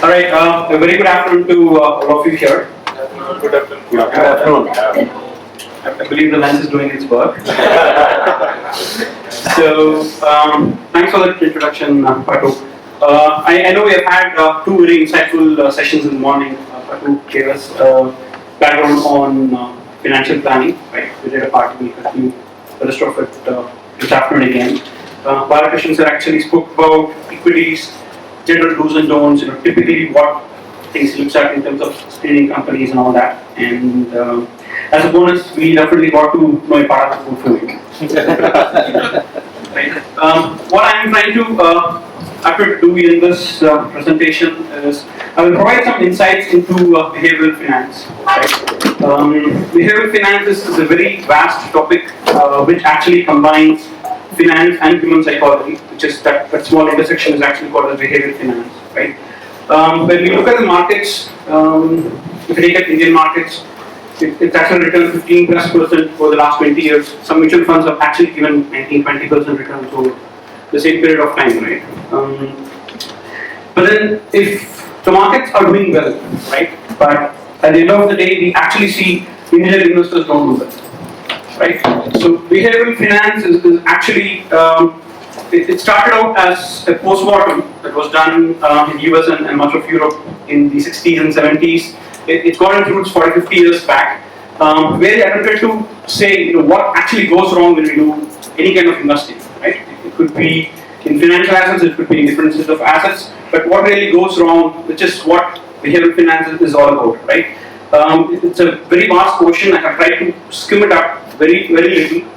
All right, a very good afternoon to all of you here. Good afternoon. Good afternoon. I believe the lens is doing its work. So, thanks for the introduction, Patu. I know we have had two very insightful sessions in the morning. Patu gave us background on financial planning, right? We did a part, we continue the rest of it this afternoon again. Balakrishnan sir actually spoke about equities, general do's and don'ts, typically what things he looks at in terms of screening companies and all that. And as a bonus, we definitely got to know a part of the portfolio. Right. What I'm trying to do in this presentation is I will provide some insights into behavioral finance. Right. Behavioral finance is a very vast topic which actually combines finance and human psychology, which is that small intersection is actually called as behavioral finance. Right. When we look at the markets, if you take at Indian markets, it's actually returned 15+% over the last 20 years. Some mutual funds have actually given 19-20% returns over the same period of time, right? But then, if the markets are doing well, right? But at the end of the day, we actually see Indian investors don't do well, right? So behavioral finance is actually it started out as a post-mortem that was done in US and much of Europe in the 60s and 70s. It's got its roots 40-50 years back, where they attempted to say what actually goes wrong when we do any kind of investing. Right? It could be in financial assets, it could be in different sets of assets, but what really goes wrong, which is what behavioral finance is all about. Right? It's a very vast question. I have tried to skim it up very little.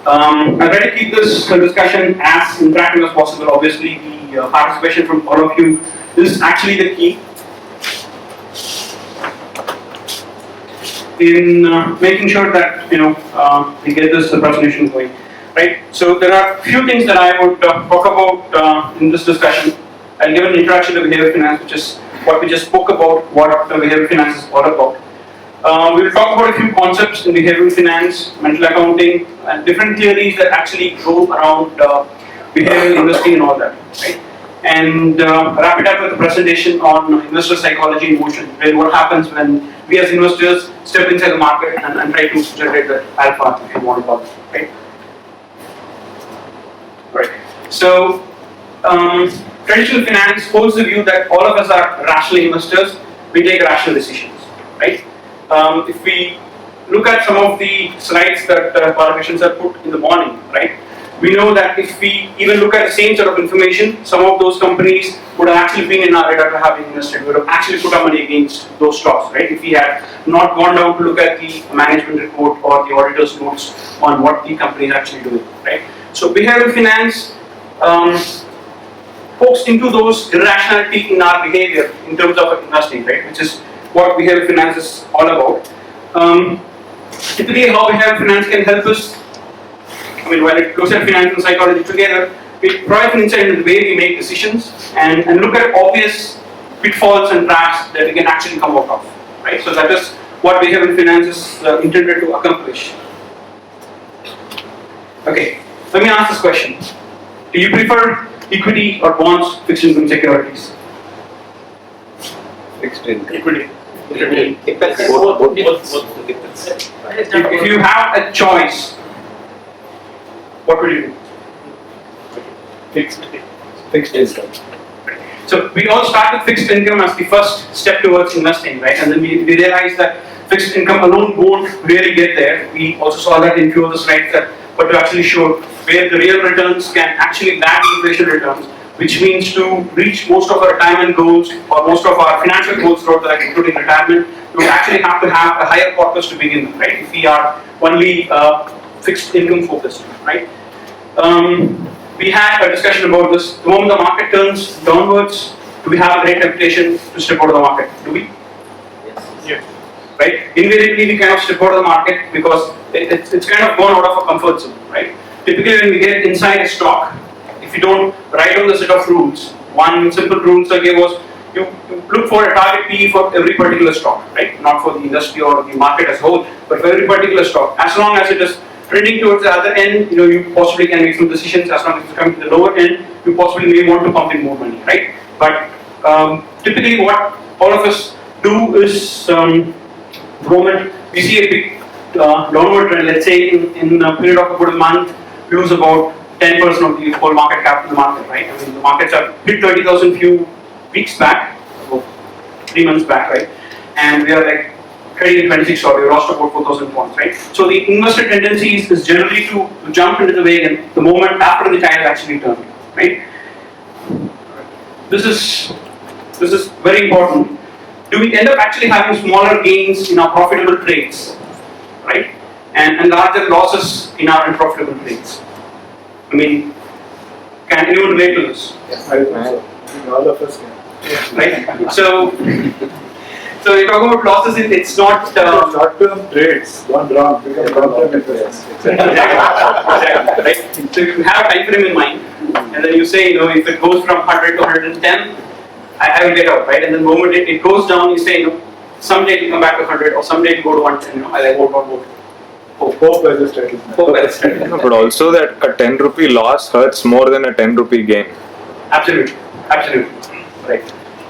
I'll try to keep this discussion as interactive as possible. Obviously, the participation from all of you is actually the key in making sure that we get this presentation going. Right. So there are a few things that I would talk about in this discussion. I'll give an introduction to behavioral finance, which is what we just spoke about, what behavioral finance is all about. We will talk about a few concepts in behavioral finance, mental accounting, and different theories that actually go around behavioral investing and all that. Right? And wrap it up with a presentation on investor psychology in motion, where what happens when we as investors step inside the market and try to generate that alpha, if you want to call it. Right? Right. So, traditional finance holds the view that all of us are rational investors. We take rational decisions. Right? If we look at some of the slides that Balakrishnan have put in the morning, right? We know that if we even look at the same sort of information, some of those companies would have actually been in our radar to have invested. We would have actually put our money against those stocks, right? If we had not gone down to look at the management report or the auditor's notes on what the company is actually doing, right? So behavioral finance pokes into those irrationality in our behavior in terms of investing, right? Which is what behavioral finance is all about. Typically, how behavioral finance can help us, while it looks at finance and psychology together, it provides an insight into the way we make decisions and look at obvious pitfalls and traps that we can actually come out of. Right? So that is what behavioral finance is intended to accomplish. Okay, let me ask this question. Do you prefer equity or bonds, fixed income securities? Fixed income. Equity. Depends. If you have a choice, what would you do? Fixed income. So we all start with fixed income as the first step towards investing, right? And then we realize that fixed income alone won't really get there. We also saw that in few of the slides that what we actually showed, where the real returns can actually lag inflation returns, which means to reach most of our retirement goals or most of our financial goals throughout the life, including retirement, we actually have to have a higher corpus to begin with, right? If we are only fixed income focused, right? We had a discussion about this. The moment the market turns downwards, do we have a great temptation to step out of the market? Do we? Yes. Yeah. Right? Invariably, we kind of step out of the market because it's kind of gone out of a comfort zone, right? Typically, when we get inside a stock, if you don't write down the set of rules, one simple rule I gave was you look for a target PE for every particular stock, right? Not for the industry or the market as a whole, but for every particular stock. As long as it is trending towards the other end, you possibly can make some decisions. As long as it's coming to the lower end, you possibly may want to pump in more money, right? But typically what all of us do is, the moment we see a big downward trend, let's say in a period of about a month, we lose about 10% of the whole market cap in the market, right? I mean, the markets have hit 30,000 few weeks back, about 3 months back, right? And we are like trading 26 or we lost about 4,000 points, right? So the investor tendency is generally to jump into the wagon the moment after the tide actually turned, right? This is very important. Do we end up actually having smaller gains in our profitable trades, right? And larger losses in our unprofitable trades? I mean, can anyone relate to this? Yes, I think so. I think all of us can. Right? So you talk about losses, it's not Short-term trades gone wrong become long-term investments. exactly, right? So you have a time frame in mind, and then you say, if it goes from 100 to 110, I will get out, right? And the moment it goes down, you say, someday it'll come back to 100, or someday it'll go to 110. I won't. Hope as a strategy. Hope as a strategy. But also that a 10 rupee loss hurts more than a 10 rupee gain. Absolutely, right.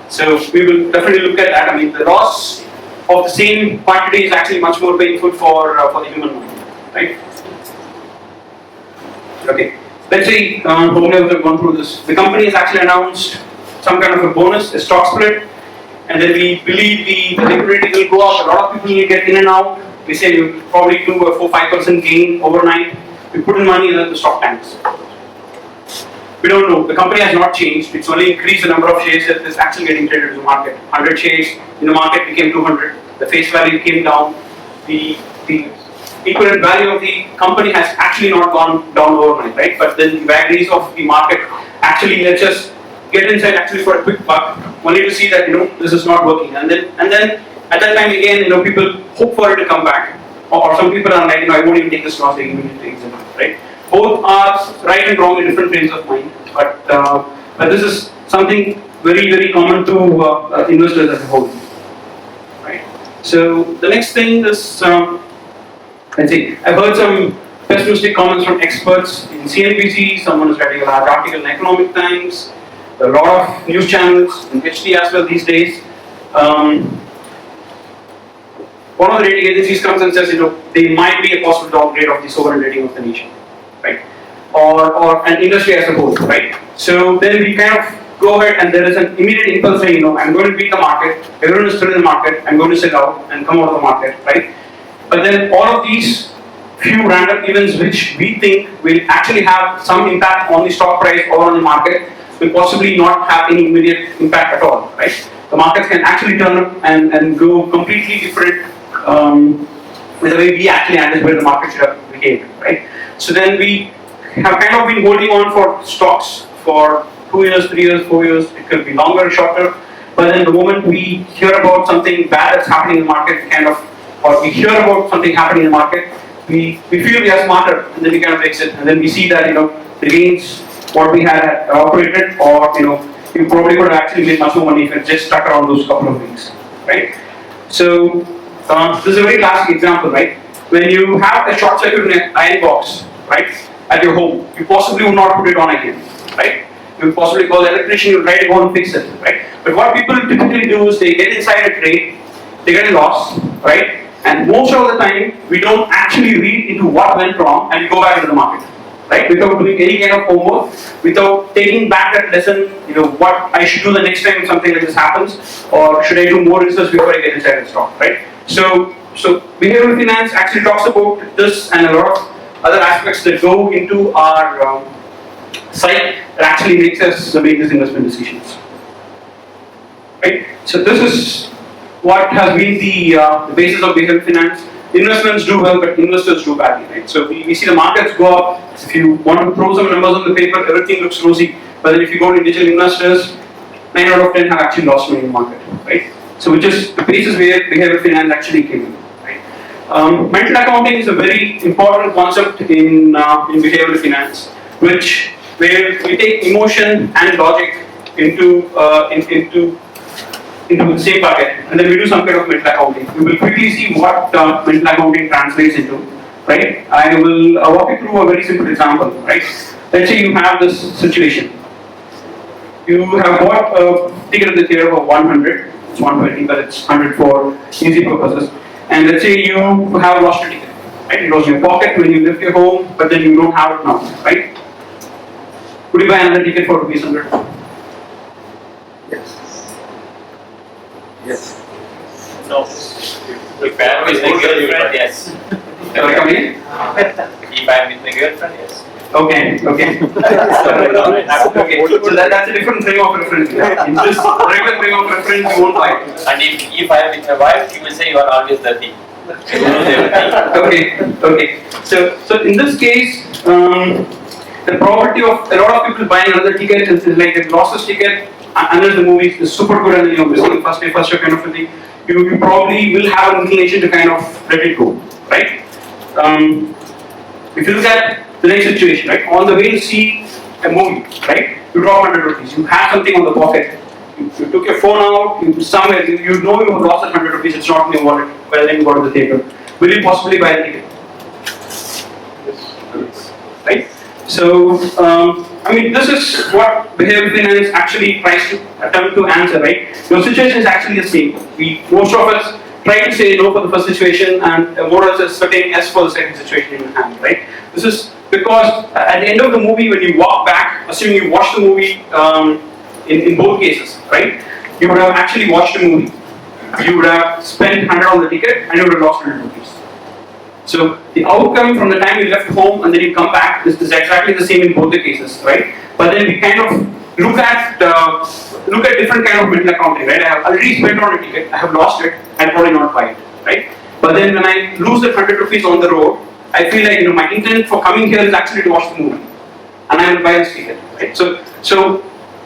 So we will definitely look at that. I mean, the loss of the same quantity is actually much more painful for the human mind, right? Okay. Let's say how many of them have gone through this. The company has actually announced some kind of a bonus, a stock split, and then we believe the liquidity will go up. A lot of people will get in and out. We say you probably do a 4-5% gain overnight. We put in money in the stock tanks. We don't know. The company has not changed. It's only increased the number of shares that is actually getting traded in the market. 100 shares in the market became 200. The face value came down. The equivalent value of the company has actually not gone down overnight, right? But then the vagaries of the market actually lets us get inside actually for a quick buck, only to see that this is not working. And then at that time again, people hope for it to come back, or some people are like, I won't even take this loss, I immediately exit, right? Both are right and wrong in different frames of mind, but this is something very, very common to investors as a whole, right? So the next thing is, let's see, I've heard some pessimistic comments from experts in CNBC. Someone is writing a large article in Economic Times. There are a lot of news channels in HD as well these days. One of the rating agencies comes and says, there might be a possible downgrade of the sovereign rating of the nation, right? Or an industry as a whole, right? So then we kind of go ahead and there is an immediate impulse saying, I'm going to beat the market, everyone is still in the market, I'm going to sell out and come out of the market, right? But then all of these few random events which we think will actually have some impact on the stock price or on the market will possibly not have any immediate impact at all, right? The markets can actually turn up and go completely different with the way we actually anticipate the market should have behaved, right? So then we have kind of been holding on for stocks for 2 years, 3 years, 4 years, it could be longer or shorter, but then the moment we hear about something bad that's happening in the market, or we hear about something happening in the market, we feel we are smarter, and then we kind of exit, and then we see that the gains what we had operated, or we probably could have actually made much more money if it just stuck around those couple of weeks, right? So this is a very classic example, right? When you have a short circuit in an iron box, right, at your home, you possibly would not put it on again, right? You would possibly call the electrician, you would try to go and fix it, right? But what people typically do is they get inside a trade, they get a loss, right? And most of the time, we don't actually read into what went wrong and we go back into the market, right? Without doing any kind of homework, without taking back that lesson, what I should do the next time something like this happens, or should I do more research before I get inside the stock, right? So behavioral finance actually talks about this and a lot of other aspects that go into our psyche that actually makes us make these investment decisions, right? So this is what has been the basis of behavioral finance. Investments do well, but investors do badly, right? So we see the markets go up. If you want to throw some numbers on the paper, everything looks rosy. But then if you go to individual investors, 9 out of 10 have actually lost money in the market, right? So which is the basis where behavioral finance actually came in, right? Mental accounting is a very important concept in behavioral finance, where we take emotion and logic into the same bucket, and then we do some kind of mental accounting. We will quickly see what mental accounting translates into, right? I will walk you through a very simple example, right? Let's say you have this situation. You have bought a ticket at the theatre for 100, it's 120, but it's 100 for easy purposes. And let's say you have lost a ticket, right? It was in your pocket when you left your home, but then you don't have it now, right? Would you buy another ticket for rupees 100? Yes. No. If I am with my girlfriend, yes. Come in? If I am with my girlfriend, yes. Okay. Okay, so that's a different frame of reference. In this regular frame of reference, you won't buy it. And if I am with my wife, she will say you are always dirty. She knows everything. Okay. So in this case, the probability of a lot of people buying another ticket is like a lossless ticket under the movie is super good, and you're missing first show kind of a thing. You probably will have an inclination to kind of let it go, right? If you look at the next situation, right? On the way to see a movie, right? You drop 100 rupees. You have something on the pocket. You took your phone out. Somewhere you know you have lost that 100 rupees. It's not in your wallet. By the time you go to the theatre, will you possibly buy the ticket? Yes. Right. So I mean, this is what behavioral finance actually tries to attempt to answer, right? Your situation is actually the same. Most of us try to say no for the first situation and more or less saying yes for the second situation in hand, right? This is because at the end of the movie, when you walk back, assuming you watched the movie in both cases, right? You would have actually watched the movie. You would have spent 100 on the ticket and you would have lost 100 rupees. So the outcome from the time you left home and then you come back is exactly the same in both the cases, right? But then we kind of look at different kind of mental accounting, right? I have already spent on a ticket, I have lost it, I'll probably not buy it, right? But then when I lose the 100 rupees on the road, I feel like my intent for coming here is actually to watch the movie, and I will buy this ticket, right? So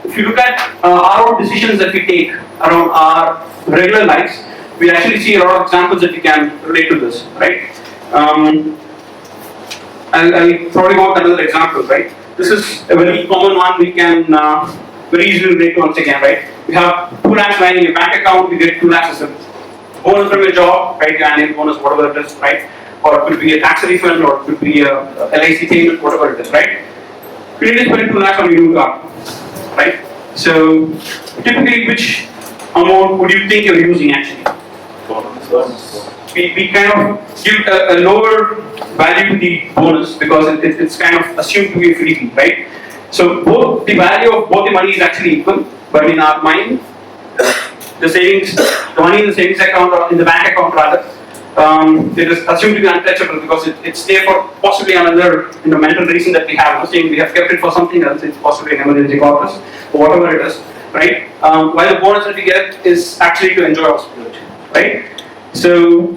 if you look at our own decisions that we take around our regular lives, we actually see a lot of examples that we can relate to this, right? I'll probably go with another example, right? This is a very common one we can very easily relate to once again, right? You have 2 lakhs lying in your bank account, you get 2 lakhs as a bonus from your job, right? Your annual bonus, whatever it is, right? Or it could be a tax refund, or it could be a LIC payment, whatever it is, right? You need to spend 2 lakhs on your new car, right? So typically, which amount would you think you're using actually? We kind of give a lower value to the bonus because it's kind of assumed to be a freebie, right? So both the value of both the money is actually equal, but in our mind, the money in the savings account or in the bank account rather, it is assumed to be untouchable because it's there for possibly another mental reason that we have. I'm not saying we have kept it for something else. It's possibly an emergency corpus or whatever it is, right? While the bonus that we get is actually to enjoy our spirit, right? So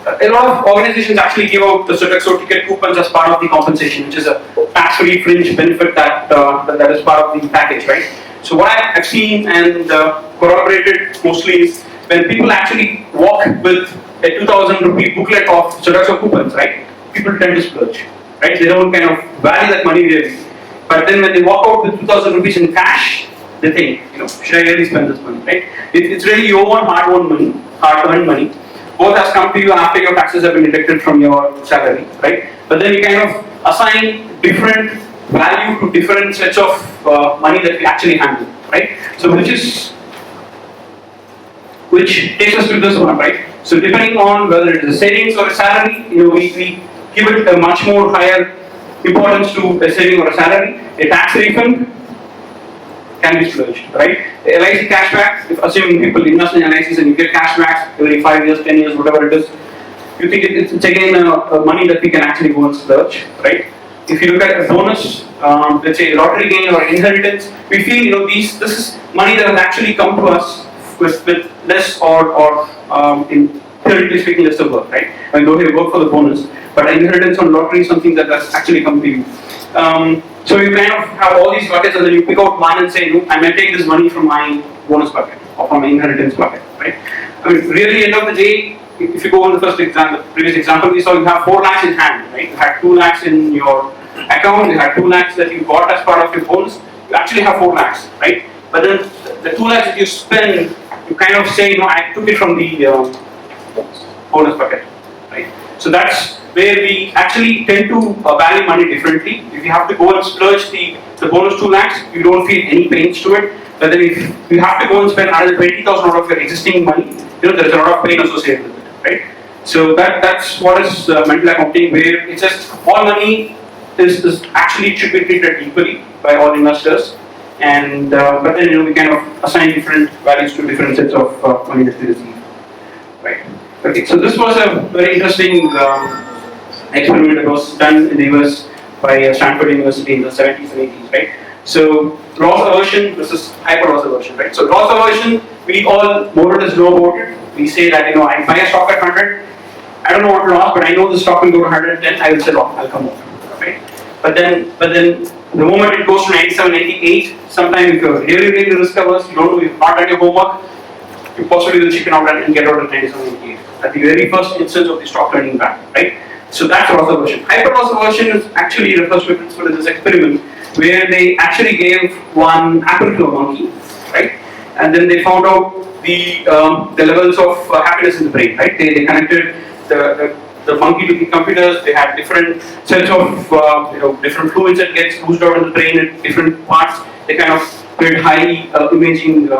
a lot of organizations actually give out the Sodexo ticket coupons as part of the compensation, which is a tax-free fringe benefit that is part of the package, right? So what I've seen and corroborated mostly is when people actually walk with a 2,000 rupee booklet of Sodexo coupons, right? People tend to splurge, right? They don't kind of value that money really. But then when they walk out with 2,000 rupees in cash, they think, should I really spend this money, right? It's really your own hard-earned money. Both has come to you after your taxes have been deducted from your salary, right? But then you kind of assign different value to different sets of money that we actually handle, right? So which takes us to this one, right? So depending on whether it is a savings or a salary, we give it a much more higher importance to a saving or a salary. A tax refund can be splurged, right? LIC cashback, if assuming people invest in LICs and you get cashbacks every 5 years, 10 years, whatever it is, you think it's again money that we can actually go and splurge, right? If you look at a bonus, let's say lottery gain or inheritance, we feel this is money that has actually come to us with less or in theoretically speaking less of work, right? I mean, though you work for the bonus, but inheritance on lottery is something that has actually come to you. So you kind of have all these buckets and then you pick out one and say, I might take this money from my bonus bucket or from my inheritance bucket, right? I mean, really, end of the day, if you go on the previous example, we saw you have 4 lakhs in hand, right? You had 2 lakhs in your account, you had 2 lakhs that you got as part of your bonus, you actually have 4 lakhs, right? But then the 2 lakhs that you spend, you kind of say, I took it from the bonus bucket, right? So that's where we actually tend to value money differently. If you have to go and splurge the bonus 2 lakhs, you don't feel any pains to it. But then if you have to go and spend another 20,000 out of your existing money, there's a lot of pain associated with it, right? So that's what is mental accounting, where it's just all money is actually should be treated equally by all investors. And but then we kind of assign different values to different sets of money that we receive, right? Okay, so this was a very interesting experiment that was done in the US by Stanford University in the 70s and 80s, right? So loss aversion versus hyper loss aversion, right? So loss aversion, we all more or less know about it. We say that I buy a stock at 100, I don't know what to loss, but I know the stock will go to 110, I will sell off, I'll come off, right? But then the moment it goes to 97, 98, sometimes if you're really risk averse, you don't know, you've not done your homework, you possibly will chicken out and get out at 97, 98. At the very first instance of the stock turning back, right? So that's loss aversion. Hyper loss aversion is actually refers to a principle in this experiment where they actually gave one apple to a monkey, right? And then they found out the levels of happiness in the brain, right? They connected the monkey to the computers. They had different sets of different fluids that gets pushed out in the brain at different parts. They kind of did high imaging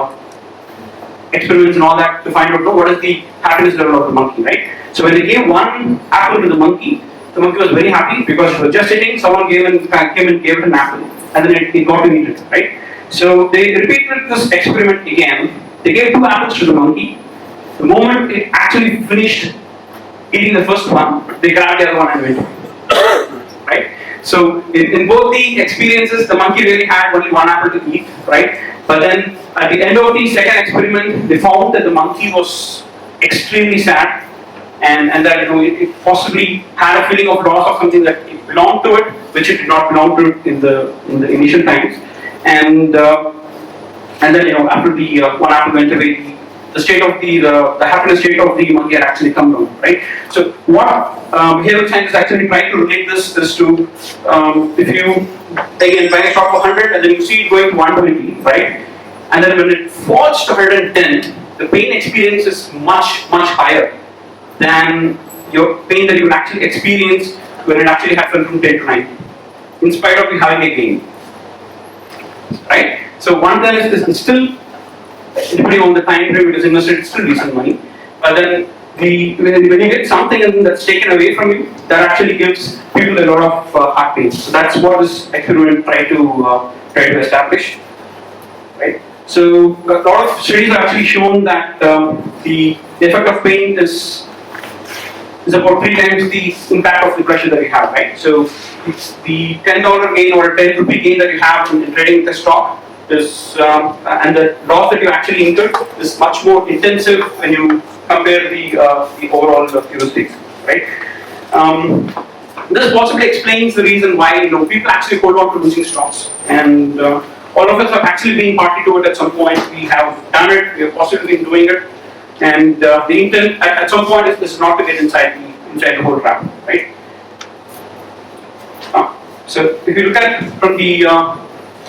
experiments and all that to find out what is the happiness level of the monkey, right? So when they gave one apple to the monkey was very happy because it was just sitting. Someone came and gave it an apple, and then it got to eat it, right? So they repeated this experiment again. They gave 2 apples to the monkey. The moment it actually finished eating the first one, they grabbed the other one and went, right? So in both the experiences, the monkey really had only 1 apple to eat, right? But then at the end of the second experiment, they found that the monkey was extremely sad, and that it possibly had a feeling of loss of something that it belonged to it, which it did not belong to it in the initial times, and then after the 1 apple went away, the state of the happiness state of the monkey had actually come down, right? So what behavioral scientists actually try to relate this to if you again buy a stock for 100 and then you see it going to 120, right? And then when it falls to 110, the pain experience is much higher than your pain that you will actually experience when it actually happens from 10 to 90, in spite of you having a gain, right? So 110 is still, depending on the time frame it is invested, it's still decent money. But then when you get something that's taken away from you, that actually gives people a lot of heart pain. So that's what this experiment try to establish, right? So a lot of studies have actually shown that the effect of pain is about 3 times the impact of the pressure that you have, right? So it's the $10 gain or a 10 rupee gain that you have in trading the stock is, and the loss that you actually incur is much more intensive when you compare the overall heuristics, right? This possibly explains the reason why people actually hold on to losing stocks, and all of us have actually been party to it at some point. We have done it, we have possibly been doing it, and the intent at some point is not to get inside the whole trap, right? So if you look at it from the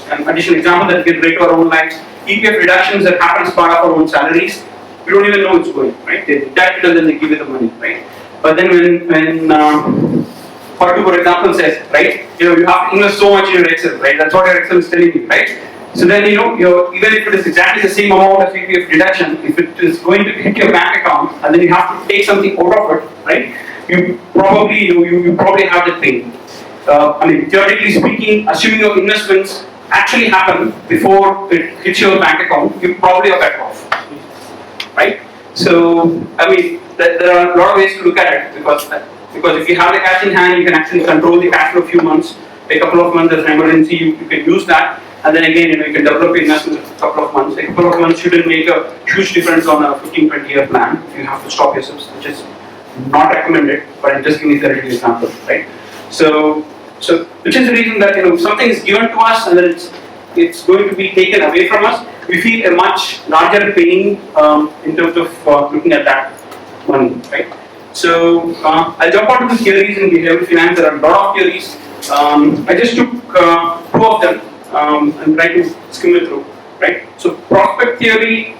an additional example that we can relate to our own lives, EPF reductions that happen as part of our own salaries, we don't even know it's going, right? They deduct it and then they give you the money, right? But then when for example says, right, you have to invest so much in your Excel, right? That's what your Excel is telling you, right? So then even if it is exactly the same amount as EPF deduction, if it is going to hit your bank account and then you have to take something out of it, right? You probably have that thing. Theoretically speaking, assuming your investments actually happen before it hits your bank account, you probably are better off, right? So there are a lot of ways to look at it because if you have the cash in hand, you can actually control the cash for a few months. A couple of months as an emergency, you can use that, and then again you can develop your investments for a couple of months. A couple of months shouldn't make a huge difference on a 15-20 year plan if you have to stop yourselves, which is not recommended, but I'm just giving a theoretical example, right? So which is the reason that something is given to us and then it's going to be taken away from us. We feel a much larger pain in terms of looking at that money, right? So I'll jump onto the theories in behavioral finance. There are a lot of theories. I just took 2 of them and tried to skim it through, right? So prospect theory.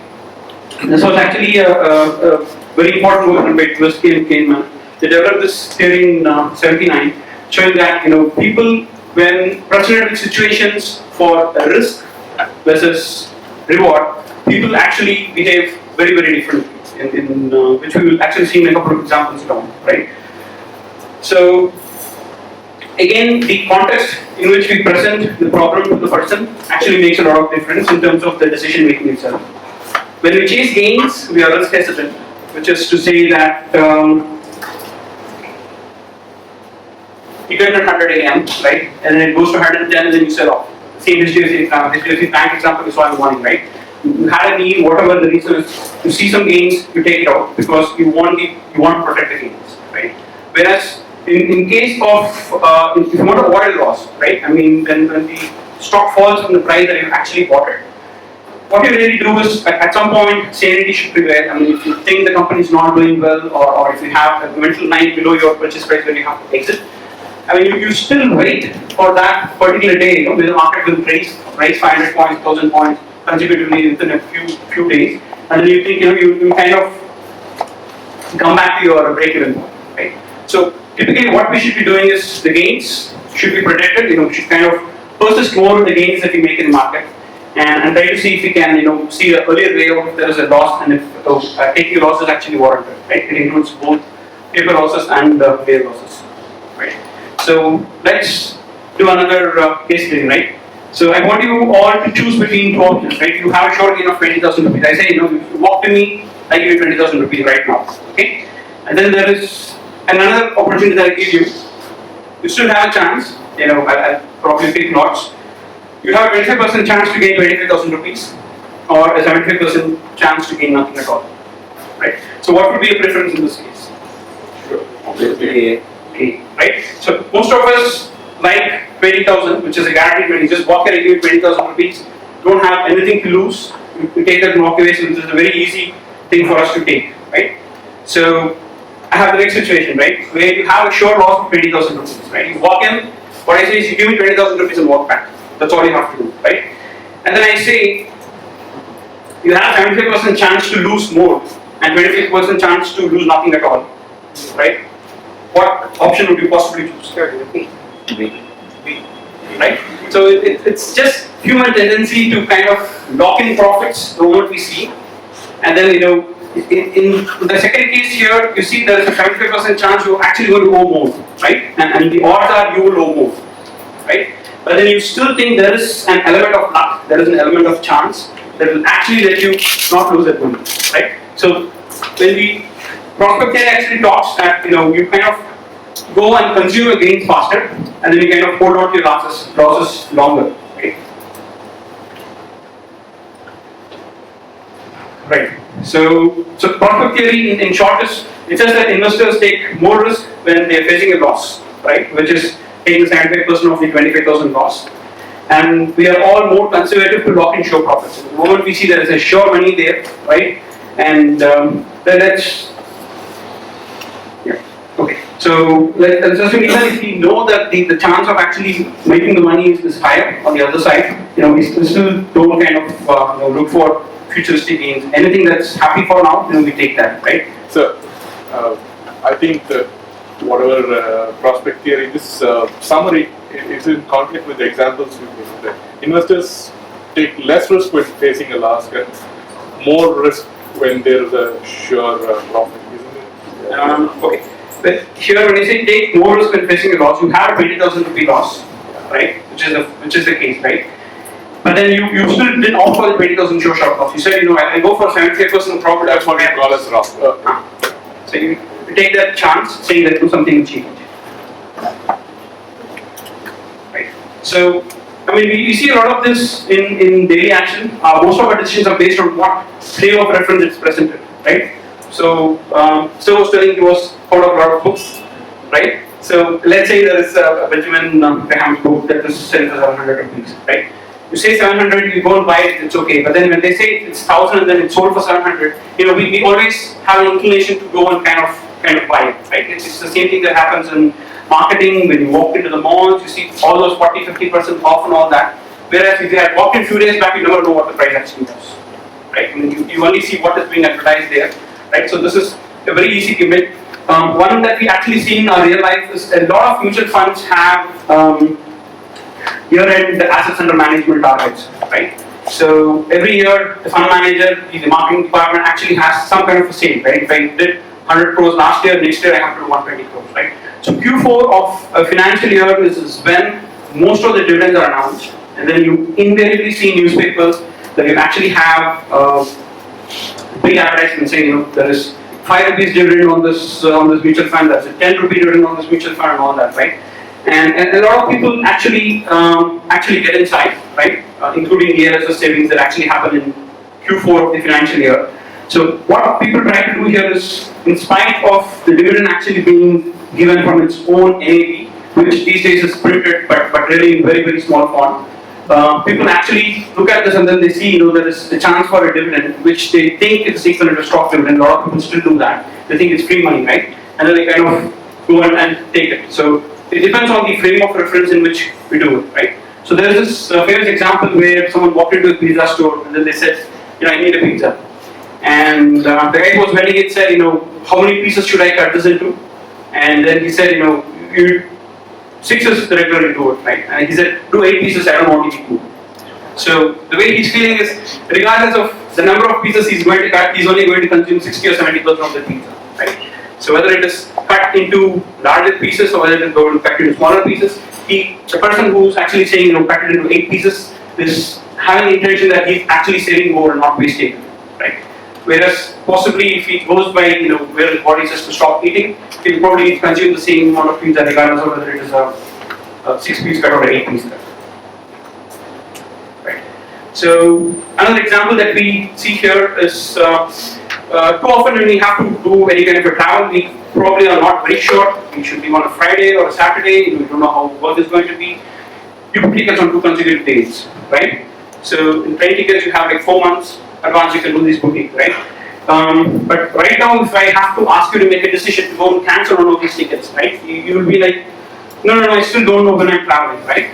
This was actually a very important work by Tversky and Kahneman. They developed this theory in 79, showing that people, when presented with situations for risk versus reward, people actually behave very, very differently. Which we will actually see in a couple of examples down, right? So again, the context in which we present the problem to the person actually makes a lot of difference in terms of the decision making itself. When we chase gains, we are risk hesitant, which is to say that you get to 100 AM, right? And then it goes to 110 and then you sell off. Same HDFC Bank example you saw in the morning, right? You had a need, whatever the reason is, you see some gains, you take it out because you want to protect the gains, right? Whereas in case of if you want to avoid a loss, right? I mean, when the stock falls from the price that you actually bought it, what you really do is at some point sanity should prevail. I mean, if you think the company is not doing well, or if you have a mental line below your purchase price when you have to exit, I mean, you still wait for that particular day. When the market will rise 500 points, 1,000 points consecutively within a few days, and then you think you kind of come back to your break-even point, right? So typically, what we should be doing is the gains should be protected. We should kind of persist more with the gains that we make in the market, and try to see if we can see the earlier way of if there is a loss and if taking a loss is actually warranted, right? It includes both paper losses and real losses, right? So let's do another case study, right? So I want you all to choose between two options, right? You have a short gain of 20,000 rupees. I say, if you walk to me, I give you 20,000 rupees right now, okay? And then there is another opportunity that I give you. You still have a chance, I'll probably pick lots. You have a 25% chance to gain 25,000 rupees, or a 75% chance to gain nothing at all, right? So what would be your preference in this case? Obviously, Okay, right? So most of us like 20,000, which is a guaranteed 20. Just walk here and give 20,000 rupees. Don't have anything to lose. You take that and walk away. So this is a very easy thing for us to take, right? So I have the next situation, right? Where you have a sure loss of 20,000 rupees, right? You walk in. What I say is, you give me 20,000 rupees and walk back. That's all you have to do, right? And then I say, you have 75% chance to lose more and 25% chance to lose nothing at all, right? What option would you possibly choose? B. Right? So it's just human tendency to kind of lock in profits the moment we see, and then in the second case here, you see there is a 75% chance you're actually going to owe more, right? And the odds are you will owe more, right? But then you still think there is an element of luck, there is an element of chance that will actually let you not lose that money, right? So when the prospect theory actually talks that you kind of go and consume your gains faster, and then you kind of hold on to your losses longer, okay? Right. So prospect theory in short is, it says that investors take more risk when they are facing a loss, right? Which is taking 75% of the 25,000 loss. And we are all more conservative to lock in sure profits. The moment we see there is a sure money there, right? And then that's, yeah, okay. So let's assume even if we know that the chance of actually making the money is higher on the other side, we still don't kind of look for futuristic gains. Anything that's happy for now, we take that, right? So I think that whatever prospect theory, this summary is in conflict with the examples we gave. That investors take less risk when facing a loss and more risk when there is a sure profit, isn't it? Okay. But here, when you say take more risk when facing a loss, you have a 20,000 rupee loss, right? Which is the case, right? But then you still didn't offer the 20,000 sure shot loss. You said, I go for 75% profit. That's what we call as wrong. So you take that chance, saying that do something cheap. Right. So, I mean, we see a lot of this in daily action. Most of our decisions are based on what frame of reference it's presented, right? So, Sir was telling to us out of a lot of books, right? So, let's say there is a Benjamin Graham's book that is selling for 700 rupees, right? You say 700, you go and buy it, it's okay. But then when they say it's 1,000 and then it's sold for 700, we always have an inclination to go and kind of buy it, right? It's the same thing that happens in marketing. When you walk into the malls, you see all those 40-50% off and all that. Whereas if you had walked in a few days back, you never know what the price actually was, right? I mean, you only see what is being advertised there, right? So this is a very easy gimmick One that we actually see in our real life is a lot of mutual funds have year-end assets under management targets, right? So every year, the fund manager, the marketing department actually has some kind of a say, right? If I did 100 crores last year, next year I have to do 120 crores, right? So Q4 of a financial year is when most of the dividends are announced, and then you invariably see newspapers that you actually have big advertisements saying, there is 5 rupees dividend on this mutual fund, that's a 10 rupee dividend on this mutual fund, and all that, right? And a lot of people actually get inside, right? Including ELSS savings that actually happen in Q4 of the financial year. So what people try to do here is, in spite of the dividend actually being given from its own NAV, which these days is printed but really in very, very small font, people actually look at this and then they see, there is a chance for a dividend, which they think is equivalent to stock dividend. A lot of people still do that. They think it's free money, right? And then they kind of go and take it. So it depends on the frame of reference in which we do it, right? So there's this famous example where someone walked into a pizza store and then they said, I need a pizza. And the guy who was vending it said, how many pieces should I cut this into? And then he said, 6 is the regular you do it, right? And he said, do 8 pieces, I don't want to eat 2. So the way he's feeling is, regardless of the number of pieces he's going to cut, he's only going to consume 60 or 70% of the pizza, right? So whether it is cut into larger pieces or whether it is going to cut into smaller pieces, the person who's actually saying, cut it into 8 pieces is having the intention that he's actually saving more and not wasting it, right? Whereas possibly if he goes by, where his body says to stop eating, he'll probably consume the same amount of pizza regardless of whether it is a 6-piece cut or an 8-piece cut. Right. So another example that we see here is too often when we have to do any kind of a travel, we probably are not very sure. It should be on a Friday or a Saturday. We don't know how work is going to be. You book tickets on 2 consecutive days, right? So in train tickets, you have like 4 months advance. You can do this booking, right? But right now, if I have to ask you to make a decision to go and cancel one of these tickets, right? You will be like, no, I still don't know when I'm traveling, right?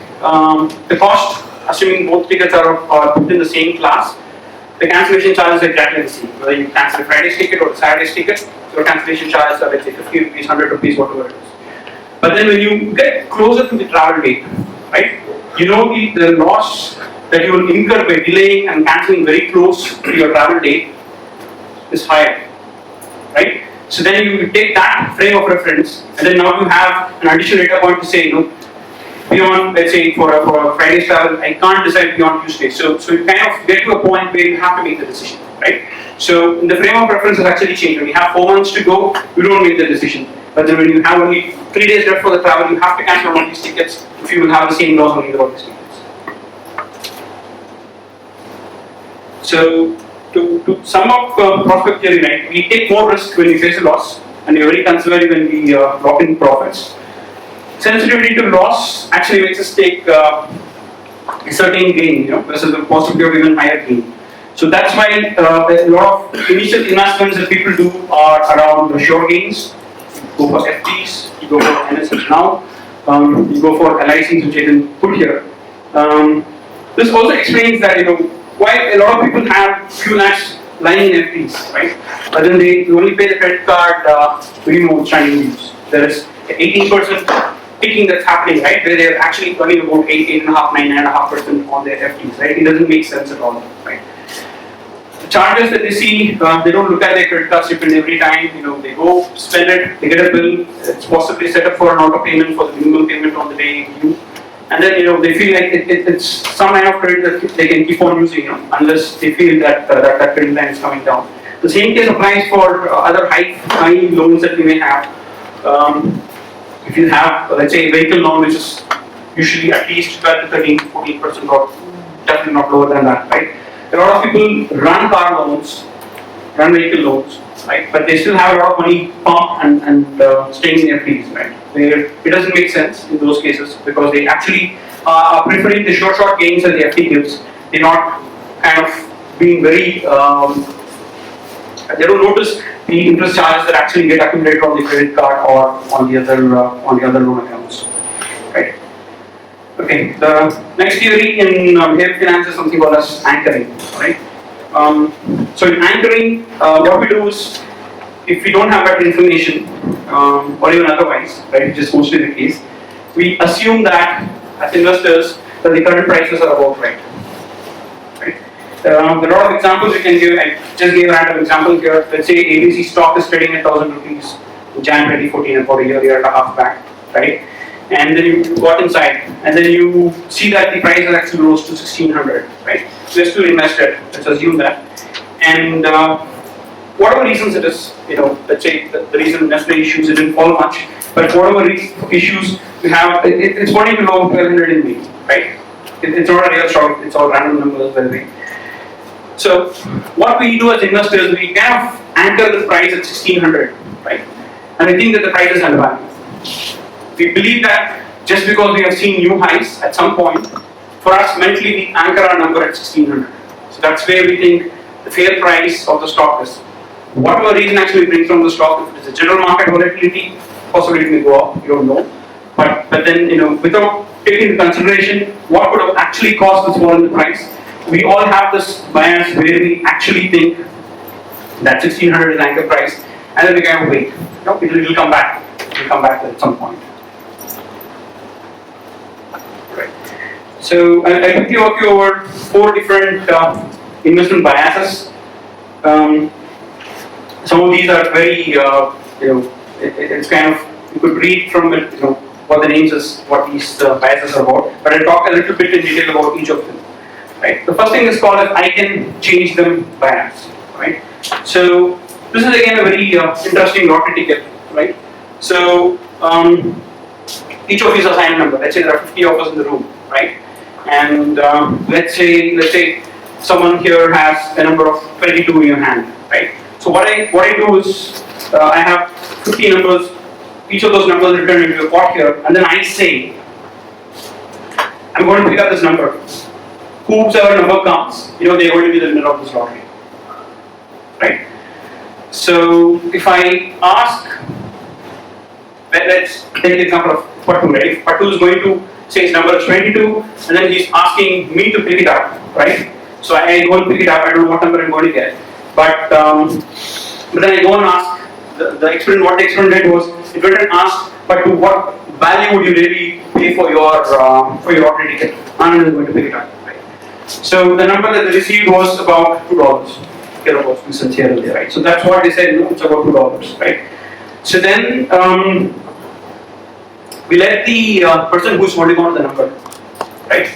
The cost, assuming both tickets are put in the same class, the cancellation charge is exactly the same. Whether you cancel a Friday's ticket or a Saturday's ticket, your cancellation charges are, let's say, 50 rupees, 100 rupees, whatever it is. But then when you get closer to the travel date, right, the loss that you will incur by delaying and cancelling very close to your travel date is higher, right? So then you take that frame of reference, and then now you have an additional data point to say, beyond, let's say, for a Friday's travel, I can't decide beyond Tuesday. So you kind of get to a point where you have to make the decision, right? So the frame of reference has actually changed. When you have 4 months to go, you don't make the decision. But then when you have only 3 days left for the travel, you have to cancel one of these tickets if you will have the same loss on either of these tickets. So to sum up prospect theory, right, we take more risk when we face a loss, and we're very conservative when we lock in profits. Sensitivity to loss actually makes us take a certain gain, versus the possibility of even higher gain. So that's why a lot of initial investments that people do are around the short gains. You go for FTs, you go for NSS now, you go for LICs, which I didn't put here. This also explains that why a lot of people have few lakhs lying in FTs, right? But then they only pay the credit card minimum outstanding dues. There is 18% picking that's happening, right? Where they're actually earning about 8.5%, 9.5% on their FTs, right? It doesn't make sense at all, right? The charges that they see, they don't look at their credit card statement every time. They go spend it, they get a bill. It's possibly set up for an auto payment for the minimum payment on the day due. And then they feel like it's some kind of credit that they can keep on using, unless they feel that that credit line is coming down. The same case applies for other high loans that we may have. If you have, let's say, a vehicle loan, which is usually at least 12 to 13 to 14%, or definitely not lower than that, right? A lot of people run car loans, run vehicle loans, right? But they still have a lot of money pumped and staying in FDs, right? Where it doesn't make sense in those cases because they actually are preferring the short gains that the FD gives. They're not kind of being very, they don't notice the interest charges that actually get accumulated on the credit card or on the other loan accounts, right? Okay, the next theory in behavioral finance is something called as anchoring, right? So in anchoring, what we do is, if we don't have that information, or even otherwise, right, which is mostly the case, we assume that as investors that the current prices are about right. Right? There are a lot of examples we can give. I just gave a random example here. Let's say ABC stock is trading at 1,000 rupees in Jan 2014, about a year and a half back, right? And then you got inside, and then you see that the price has actually rose to 1,600, right? So you're still invested. Let's assume that, and whatever reasons it is, let's say the reason necessary issues it didn't fall much, but whatever issues you have, it's going below 1,200 in me, right? It's not a real stock, it's all random numbers, by the way. So what we do as investors, we kind of anchor the price at 1,600, right? And we think that the price is undervalued. We believe that just because we have seen new highs at some point, for us mentally we anchor our number at 1,600. So that's where we think the fair price of the stock is. Whatever reason actually brings from the stock, if it is a general market volatility, possibly it may go up, you don't know. But then, without taking into consideration what would have actually caused this fall in the price, we all have this bias where we actually think that 1,600 is anchor price, and then we kind of wait. It will come back. It will come back at some point. Right. So I quickly walk you over 4 different investment biases. Some of these are very, it's kind of, you could read from it, what the names is, what these biases are about. But I'll talk a little bit in detail about each of them. Right. The first thing is called I can change them bias. Right. So this is again a very interesting lottery ticket. Right. So each of these are assigned a number. Let's say there are 50 of us in the room. Right. And let's say someone here has a number of 22 in your hand. Right. So what I do is I have 50 numbers. Each of those numbers written into a pot here, and then I say I'm going to pick up this number. Whoever number comes, they're going to be the winner of this lottery. Right? So if I ask, let's take the example of Patu, right? If Patu is going to say his number is 22, and then he's asking me to pick it up, right? So I go and pick it up, I don't know what number I'm going to get. But then I go and ask, the experiment, what the experiment did was, it went and asked, but to what value would you really pay for your lottery ticket? Anand is going to pick it up. So the number that they received was about $2. Hereabouts, we said here and there, right? So that's what they said, it's about $2, right? So then we let the person who's holding on to the number, right,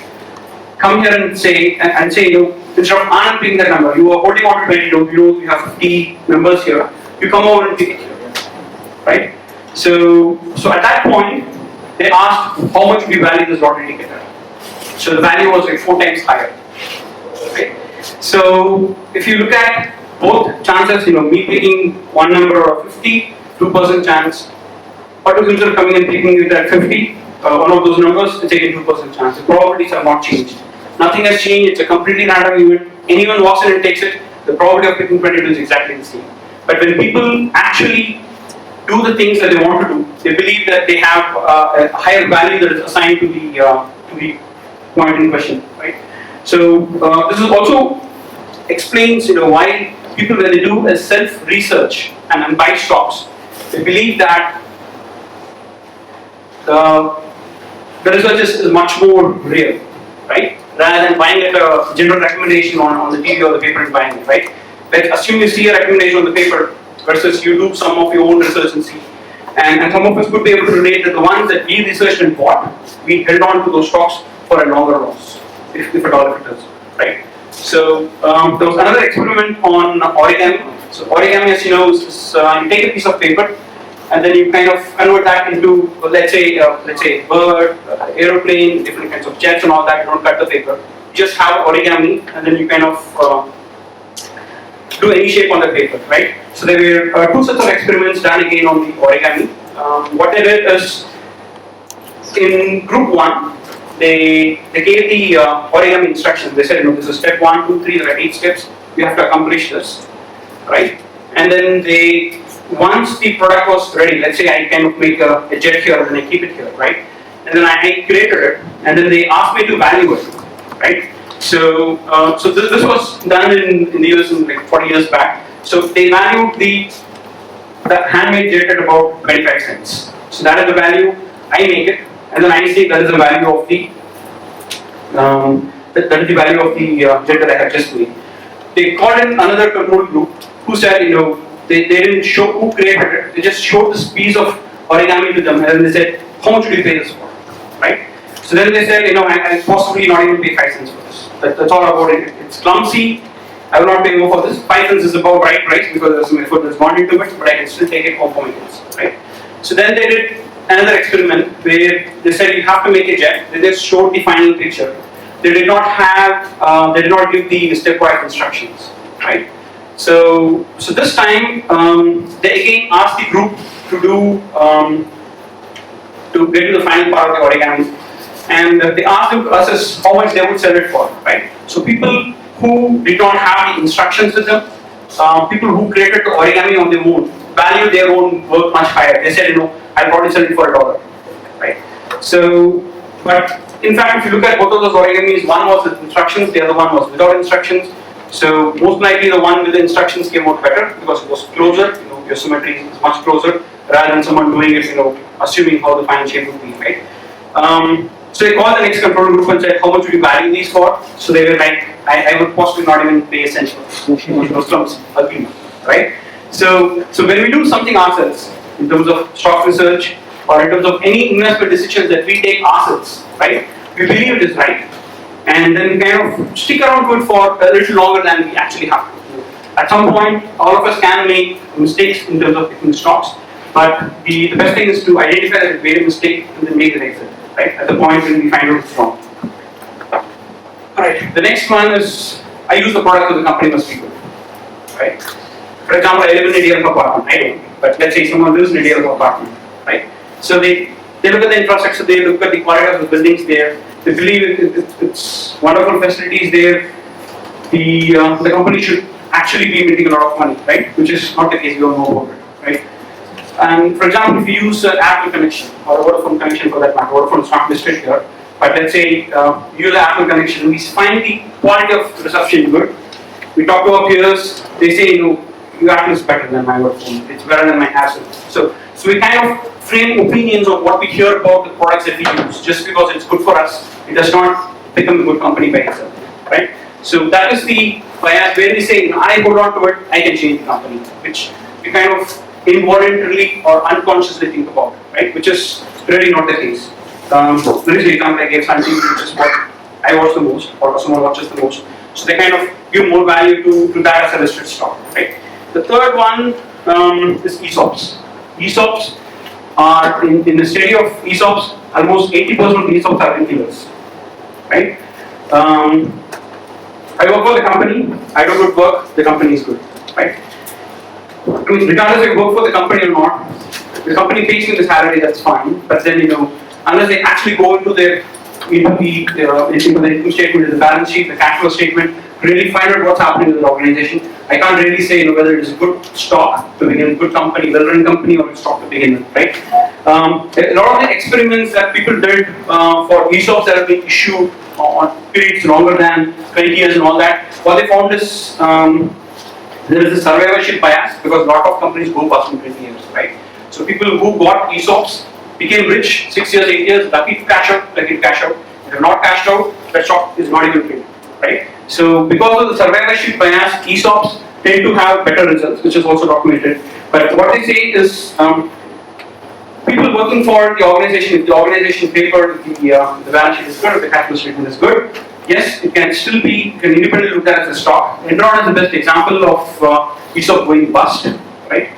come here and say, instead of Anand picking that number, you are holding on to 22, you have 50 numbers here, you come over and pick it here, right? So at that point, they asked how much we value this lottery ticket at. So the value was like 4 times higher. Okay? So if you look at both chances, me picking one number of 50, 2% chance, but instead of coming and picking it at 50, one of those numbers, it's taking 2% chance. The probabilities have not changed. Nothing has changed, it's a completely random event. Anyone walks in and takes it, the probability of picking 22 is exactly the same. But when people actually do the things that they want to do, they believe that they have a higher value that is assigned to the point in question, right? So this is also explains, why people, when they do a self-research and buy stocks, they believe that the research is much more real, right? Rather than buying a general recommendation on the TV or the paper and buying it, right? Let's assume you see a recommendation on the paper versus you do some of your own research and see. And some of us could be able to relate that the ones that we researched and bought, we held on to those stocks for a longer loss, if at all it is, right? So there was another experiment on origami. So origami, as you know, is you take a piece of paper and then you kind of convert that into, let's say bird, aeroplane, different kinds of jets and all that. You don't cut the paper. You just have origami and then you kind of do any shape on the paper, right? So there were 2 sets of experiments done again on the origami. What they did is, in group 1, they gave the origami instructions. They said, this is step 1, 2, 3, there are 8 steps. You have to accomplish this, right? And then once the product was ready, let's say I kind of make a jet here and then I keep it here, right? And then I created it, and then they asked me to value it, right? So this was done in the US in like 40 years back. So they valued the the handmade jet at about 25 cents. So that is the value I make it, and then I say that is the value of the that is the value of the jet that I have just made. They called in another control group who said, they didn't show who created it. They just showed this piece of origami to them, and then they said, how much would you pay this for, right? So then they said, I possibly not even pay 5 cents for this. That's all about it. It's clumsy. I will not pay more for this. 5 cents is about right price because there's some effort that's gone into it, but I can still take it home for my kids, right? So then they did another experiment where they said you have to make a jet. They just showed the final picture. They did not give the stepwise instructions, right? So this time they again asked the group to do to get to the final part of the origami, and they asked them to assess how much they would sell it for, right? So people who did not have the instructions with them, people who created the origami on their own, value their own work much higher. They said, I'll probably sell it for $1, right? So, but in fact, if you look at both of those origamis, one was with instructions, the other one was without instructions. So most likely the one with the instructions came out better because it was closer, your symmetry is much closer rather than someone doing it, assuming how the final shape would be, right? So they called the next control group and said, how much would you value these for? So they were like, I would possibly not even pay a cent for this. It was clumsy, right? So when we do something ourselves, in terms of stock research or in terms of any investment decisions that we take ourselves, right? We believe it is right, and then we kind of stick around to it for a little longer than we actually have to. At some point, all of us can make mistakes in terms of picking stocks, but the best thing is to identify that we made a mistake and then make an exit, right? At the point when we find out it's wrong. Alright, the next one is, I use the product of the company must be good, right? For example, I live in a DLF apartment, I don't, but let's say someone lives in a DLF apartment, right? So they look at the infrastructure, they look at the quality of the buildings there, they believe it's wonderful facilities there, the company should actually be making a lot of money, right? Which is not the case, we all know about it, right? And for example, if you use Apple connection or a Vodafone connection for that matter, Vodafone is not listed here, but let's say you use the Apple connection, we find the quality of reception good. We talk to our peers, they say, your Apple is better than my Vodafone, it's better than my Hassel. So we kind of frame opinions of what we hear about the products that we use. Just because it's good for us, it does not become a good company by itself, right? So that is the bias where we say, I hold on to it, I can change the company, which we kind of involuntarily or unconsciously think about, right? Which is really not the case. There is the example I gave, something which is what I watch the most, or someone watches the most. So they kind of give more value to that as a listed stock, right? The third one is ESOPs. ESOPs are, in the study of ESOPs, almost 80% of the ESOPs are killers, right? I work for the company, I do good work, the company is good, right? I mean, regardless if you work for the company or not, the company pays me the salary, that's fine, but then, unless they actually go into the income statement, the balance sheet, the cash flow statement, really find out what's happening with the organization, I can't really say whether it is a good stock to begin with, good company, well-run company, or a stock to begin with, right? A lot of the experiments that people did for ESOPs that have been issued on periods longer than 20 years and all that, what they found is there is a survivorship bias because a lot of companies go past in 20 years, right? So people who got ESOPs became rich 6 years, 8 years, lucky to cash out, lucky to cash out. If they're not cashed out, the stock is not even traded, right? So because of the survivorship bias, ESOPs tend to have better results, which is also documented. But what they say is people working for the organization, if the organization paper, the balance sheet is good, if the cash flow statement is good, yes, it can still be, you can independently look at it as a stock. Enron is the best example of ESOP going bust, right?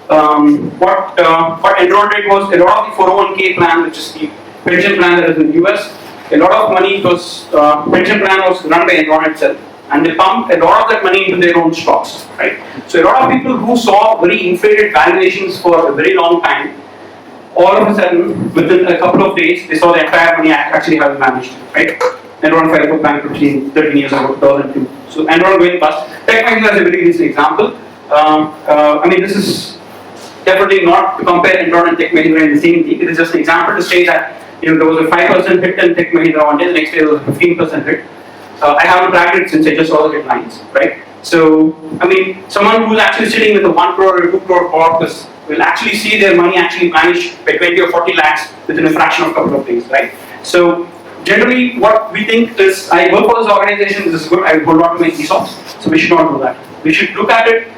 What Enron did was a lot of the 401k plan, which is the pension plan that is in the US, a lot of money was, pension plan was run by Enron itself, and they pumped a lot of that money into their own stocks, right? So a lot of people who saw very inflated valuations for a very long time, all of a sudden, within a couple of days, they saw the entire money actually having vanished, right? Enron filed for bankruptcy 13 years ago, 2002. So Enron going bust. Tech Mahindra is a very recent example. I mean, this is definitely not to compare Enron and Tech Mahindra in the same thing. It is just an example to say that there was a 5% hit in Tech Mahindra one day, the next day there was a 15% hit. I haven't tracked it since I just saw the headlines, right? So, I mean, someone who's actually sitting with a 1 crore or 2 crore corpus will actually see their money actually vanish by 20 or 40 lakhs within a fraction of a couple of days, right? So generally what we think is, I work for this organization, this is good, I will hold on to my ESOPs, so we should not do that. We should look at it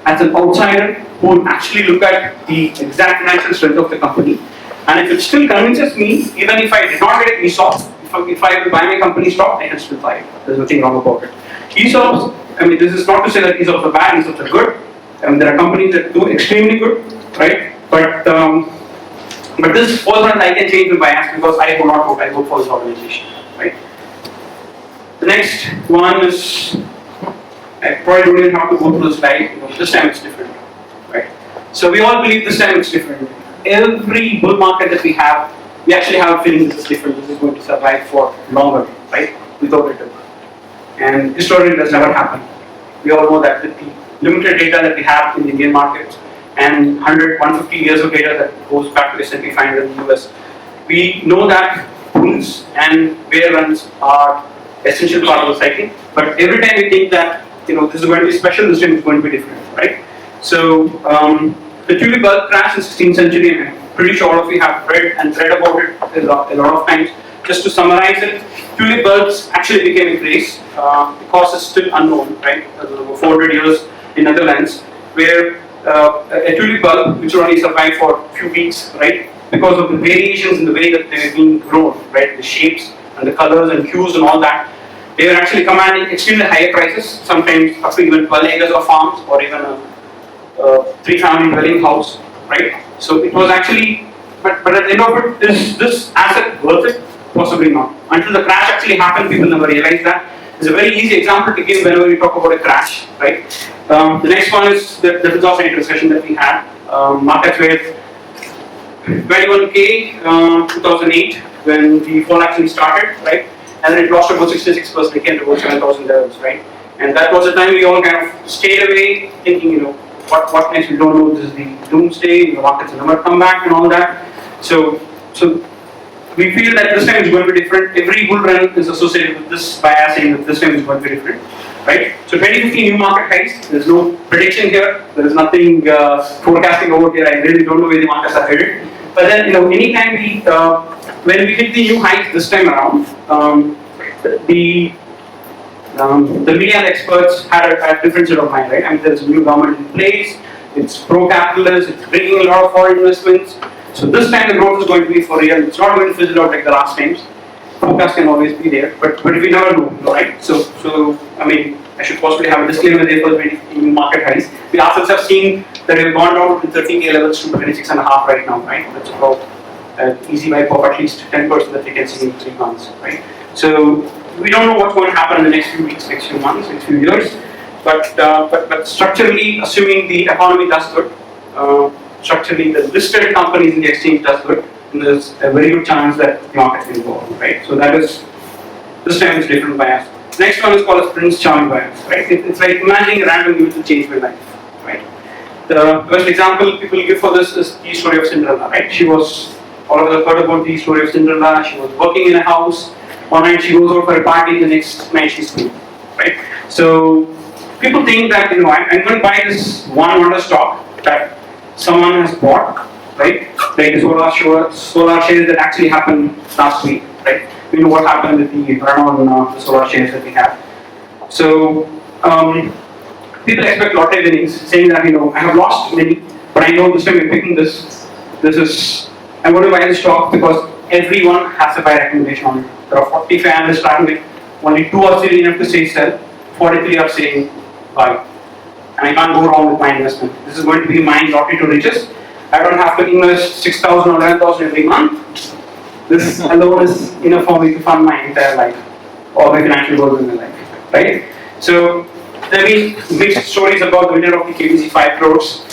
as an outsider who will actually look at the exact financial strength of the company. And if it still convinces me, even if I did not get an ESOP, if I will buy my company stock, I can still buy it. There's nothing wrong about it. ESOPs, I mean, this is not to say that ESOPs are bad, ESOPs are good. There are companies that do extremely good, right? But this falls under I can change my bias because I do not vote, I vote for this organization, right? The next one is, I probably don't even have to go through the slide, this time it's different, right? So we all believe this time it's different. Every bull market that we have, we actually have a feeling this is different, this is going to survive for longer, right? Without return. And historically it has never happened. We all know that with the limited data that we have in the Indian market and 100, 150 years of data that goes back to S&P 500 in the US, we know that bulls and bear runs are essential part of the cycle. But every time we think that this is going to be special, this time is going to be different, right? So the tulip bulb crash in 16th century, I'm pretty sure all of you have read about it a lot of times. Just to summarize it, tulip bulbs actually became a craze. The cause is still unknown, right? Over 400 years in Netherlands, where a tulip bulb, which only survived for a few weeks, right? Because of the variations in the way that they were being grown, right? The shapes and the colors and hues and all that, they were actually commanding extremely higher prices, sometimes up to even 12 acres of farms or even a 3-family dwelling house, right? So it was actually, but at the end of it, is this asset worth it? Possibly not. Until the crash actually happened, people never realized that. It's a very easy example to give whenever we talk about a crash, right? The next one is the 2008 recession that we had. Markets were 21K 2008 when the fall actually started, right? And then it lost about 66%, it came to about 7,000 levels, right? And that was the time we all kind of stayed away, thinking, what next? We don't know. This is the doomsday. The markets will never come back and all that. So we feel that this time is going to be different. Every bull run is associated with this bias, saying that this time is going to be different, right? So 2015 new market highs. There is no prediction here. There is nothing forecasting over here. I really don't know where the markets are headed. But then, anytime when we hit the new highs this time around, the media and experts had a different set of mind, right? I mean, there's a new government in place. It's pro-capitalist. It's bringing a lot of foreign investments. So this time the growth is going to be for real. It's not going to fizzle out like the last times. Forecast can always be there, but we never know, right? So I mean, I should possibly have a disclaimer there for the market highs. We ourselves have seen that we've gone down from 13K levels to 26.5 right now, right? That's about an easy wipe of at least 10% that we can see in 3 months, right? So we don't know what's going to happen in the next few weeks, next few months, next few years. But structurally, assuming the economy does good, structurally the listed companies in the exchange does good, and there's a very good chance that the market will go up, right? So that is, this time is different bias. Next one is called as Prince Charming bias, right? It's like imagining a random event to change my life, right? The best example people give for this is the story of Cinderella, right? All of us heard about the story of Cinderella. She was working in a house. One night she goes out for a party, the next night she's cool, right? So people think that, I'm going to buy this one wonder stock that someone has bought, right? Like the solar shares that actually happened last week, right? We know what happened with the run on the solar shares that we have. So people expect lottery winnings, saying that, I have lost many, but I know this time I'm picking this. I'm going to buy this stock because everyone has a buy recommendation on it. There are 45 analysts starting with only 2 are silly enough to say sell, 43 are saying buy. And I can't go wrong with my investment. This is going to be my lottery to riches. I don't have to invest 6,000 or 11,000 every month. This alone is enough for me to fund my entire life, all my financial goals in my life, right? So there have been mixed stories about the winner of the KBC 5 crores.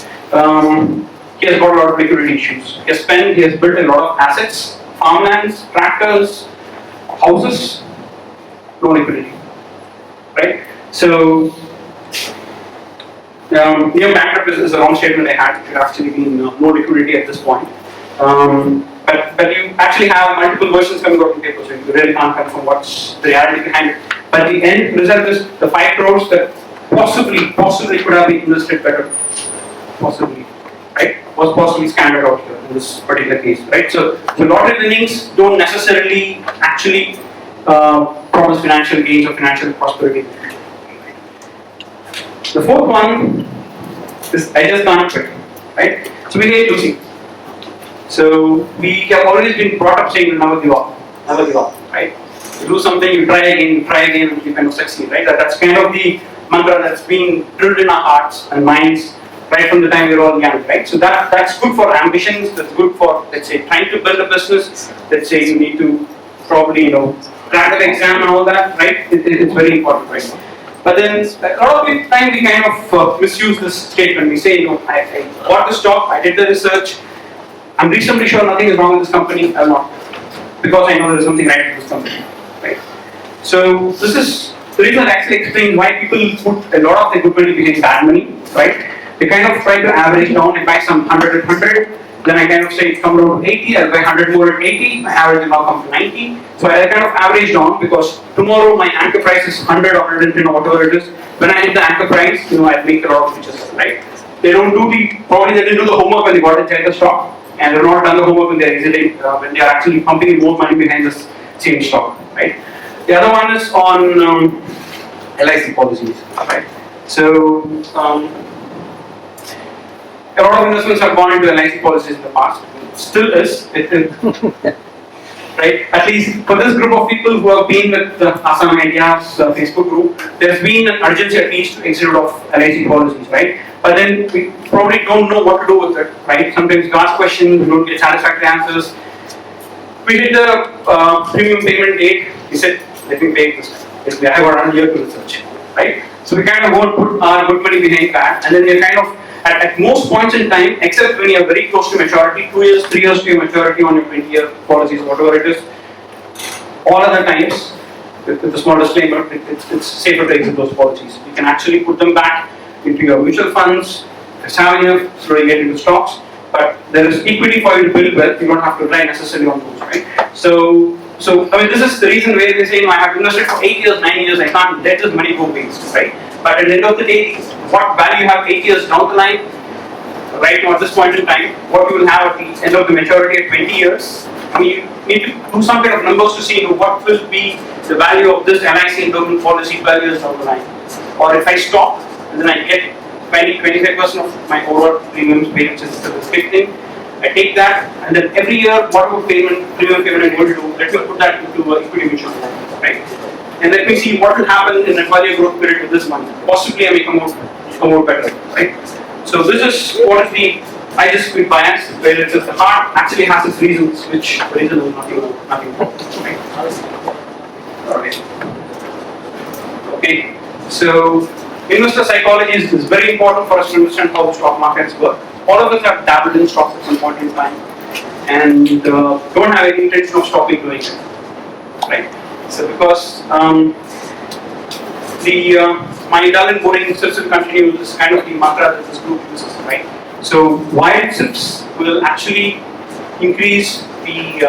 He has got a lot of liquidity issues. He has built a lot of assets, farmlands, tractors, houses, no liquidity, right? So near bankrupt is a wrong statement I had. It actually been no liquidity at this point. But you actually have multiple versions coming out in paper, so you really can't confirm what's the reality behind it. But the end result is the 5 crores that possibly could have been invested better. Possibly. right, was possibly scanned out here in this particular case, right? So the lottery winnings don't necessarily actually promise financial gains or financial prosperity. The fourth one is I just can't quit, right? So we hate losing. So we have always been brought up saying never give up, right? You do something, you try again, and you kind of succeed, right? That's kind of the mantra that's been drilled in our hearts and minds right from the time we're all young, right? So that's good for ambitions, that's good for, let's say, trying to build a business. Let's say you need to probably, crack the exam and all that, right? It's very important, right? But then a lot of the time we kind of misuse this statement. We say, I bought the stock, I did the research, I'm reasonably sure nothing is wrong with this company, I will not. Because I know there is something right with this company, right? So this is the reason that actually explains why people put a lot of their good money behind bad money, right? They kind of try to average down. I buy some 100 at 100, then I kind of say it's come down to 80, I'll buy 100 more at 80, my average will now come to 90. So I kind of average down because tomorrow my anchor price is 100 or 110 or whatever it is. When I hit the anchor price, I'll make a lot of riches, right? They didn't do the homework when they got into the stock, and they've not done the homework when they're exiting, when they are actually pumping more money behind this same stock, right? The other one is on LIC policies, right? So a lot of investments have gone into LIC policies in the past. Still is, right? At least for this group of people who have been with the Assam Ideas Facebook group, there's been an urgency at least to exit off LIC policies, right? But then we probably don't know what to do with it, right? Sometimes you ask questions, we don't get satisfactory answers. We hit the premium payment date. We said, let me pay this. I have around a year to research, right? So we kind of won't put our good money behind that, and then we're kind of at most points in time, except when you are very close to maturity, 2 years, 3 years to your maturity on your 20-year policies, whatever it is, all other times, with a small disclaimer, it's safer to exit those policies. You can actually put them back into your mutual funds, slowly get into stocks, but there is equity for you to build wealth. You don't have to rely necessarily on those, right? So this is the reason where they say, I have invested for 8 years, 9 years, I can't let this money go waste, right? But at the end of the day, what value you have 8 years down the line, right now at this point in time, what you will have at the end of the maturity at 20 years, you need to do some kind of numbers to see what will be the value of this LIC endowment policy 12 years down the line. Or if I stop, and then I get 20-25% of my overall premiums paid, which is a big thing. I take that, and then every year, whatever premium payment I'm going to do, let me put that into equity mutual fund, right? And let me see what will happen in a 5-year growth period with this money. Possibly I may come out better, right? So this is what is the I just quit bias, where it's the heart actually has its reasons, which the reason is nothing wrong, right? Alright. Okay, so investor psychology is very important for us to understand how the stock markets work. All of us have dabbled in stocks at some point in time and don't have any intention of stopping doing it, right? So because my dull and boring SIPs will continue, this kind of the mantra that this group uses, right? So wild SIPs will actually increase the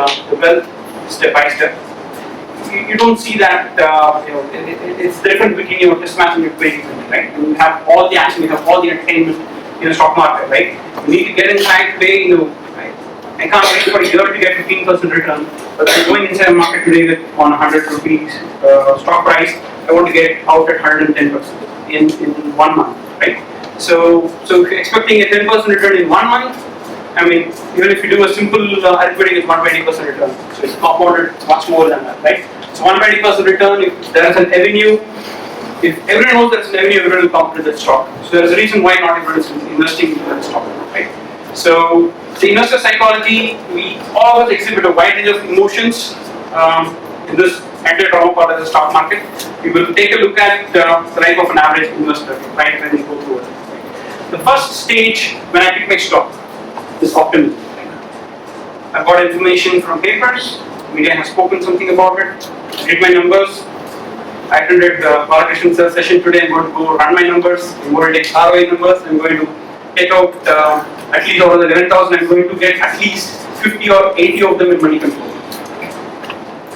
wealth step by step. You don't see that, it's different between your mismatch and your creativity, right? And you have all the action, you have all the entertainment in the stock market, right? You need to get inside today, right? I can't wait for a year to get 15% return, but I'm going inside a market today with on 100 rupees stock price, I want to get out at 110% in 1 month, right? So if you're expecting a 10% return in 1 month, I mean, even if you do a simple arithmetic, it's 120% return. So it's compounded much more than that, right? So 120% return, if there is an avenue, if everyone knows there's an avenue, everyone will come to that stock. So there's a reason why not everyone is investing in that stock, right? So the investor psychology, we all of us exhibit a wide range of emotions in this entire drama part of the stock market. We will take a look at the life of an average investor, right, when we go through it. The first stage when I pick my stock is optimism. I've got information from papers, media has spoken something about it, I did my numbers. I attended Balakrishnan sir's session today. I'm going to go run my numbers, I'm going to take ROI numbers, I'm going to take out at least out of the 11,000, I'm going to get at least 50 or 80 of them in money control.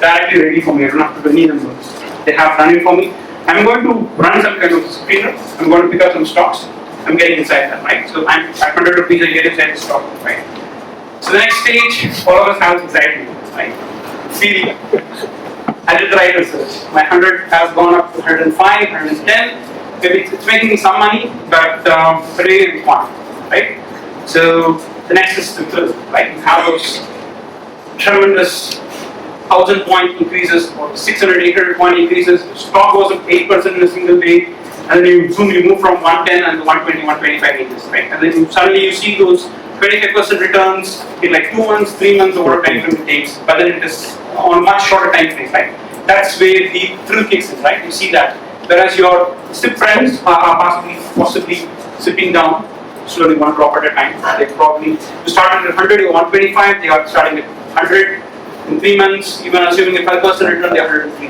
Directly ready for me, I don't have to do any numbers. They have done it for me. I'm going to run some kind of screener, I'm going to pick up some stocks, I'm getting inside that, right? So I'm at 100 rupees, I get inside the stock, right? So the next stage, all of us have anxiety, right? See, I did the right research. My 100 has gone up to 105, 110. Maybe it's making me some money, but really it's fun, right? So the next is the thrill, right? You have those tremendous 1,000-point increases or 600, 800-point increases. The stock goes up 8% in a single day, and then you move from 110 and 120, 125 inches, right? And then suddenly you see those 25% returns in like 2 months, 3 months, or whatever time frame it takes, but then it is on a much shorter time frame, right? That's where the thrill kicks in, right? You see that. Whereas your SIP friends are possibly sipping down slowly, one drop at a time. They probably, you started at 100 or 125, they are starting at 100 in 3 months, even assuming a 5% return, they are 103,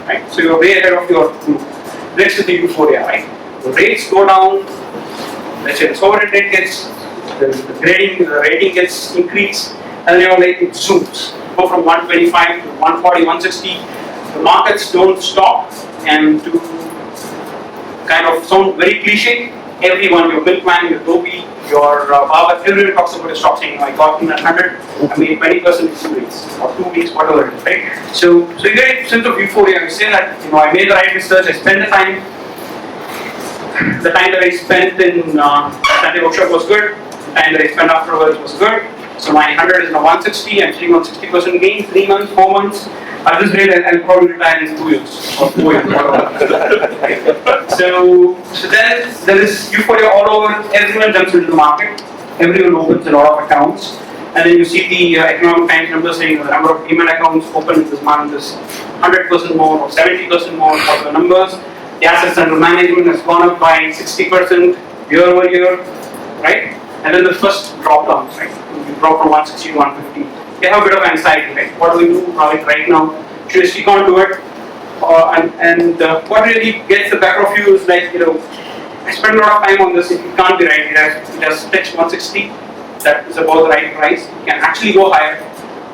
right? So you're way ahead of your group. Next is the euphoria, right? The rates go down, let's say the sovereign rate gets, the rating gets increased, and you're like, it zooms. Go from 125 to 140, 160. The markets don't stop, and to kind of sound very cliche, everyone, your milkman, your Toby, your barber, everyone talks about a stock saying, I got in at 100, I made 20% in 2 weeks, or 2 weeks, whatever it is, right? So you get a sense of euphoria. You say that, I made the right research, I spent the time that I spent in Sunday workshop was good, the time that I spent afterwards was good. So my 100 is now 160, I'm sitting on 60% gain, 3 months, 4 months. At this rate, I'll probably retire in 2 years, or 4 years, whatever. So then there is euphoria all over, everyone jumps into the market, everyone opens a lot of accounts, and then you see the economic times numbers saying the number of demat accounts opened this month is 100% more or 70% more for the numbers. The assets under management has gone up by 60% year over year, right? And then the first drop downs, right? You drop from 160 to 150. They have a bit of anxiety, right? What do we do right now? Should I stick on to it? What really gets the better of you is like, I spend a lot of time on this. It can't be right. It has touched 160. That is about the right price. It can actually go higher,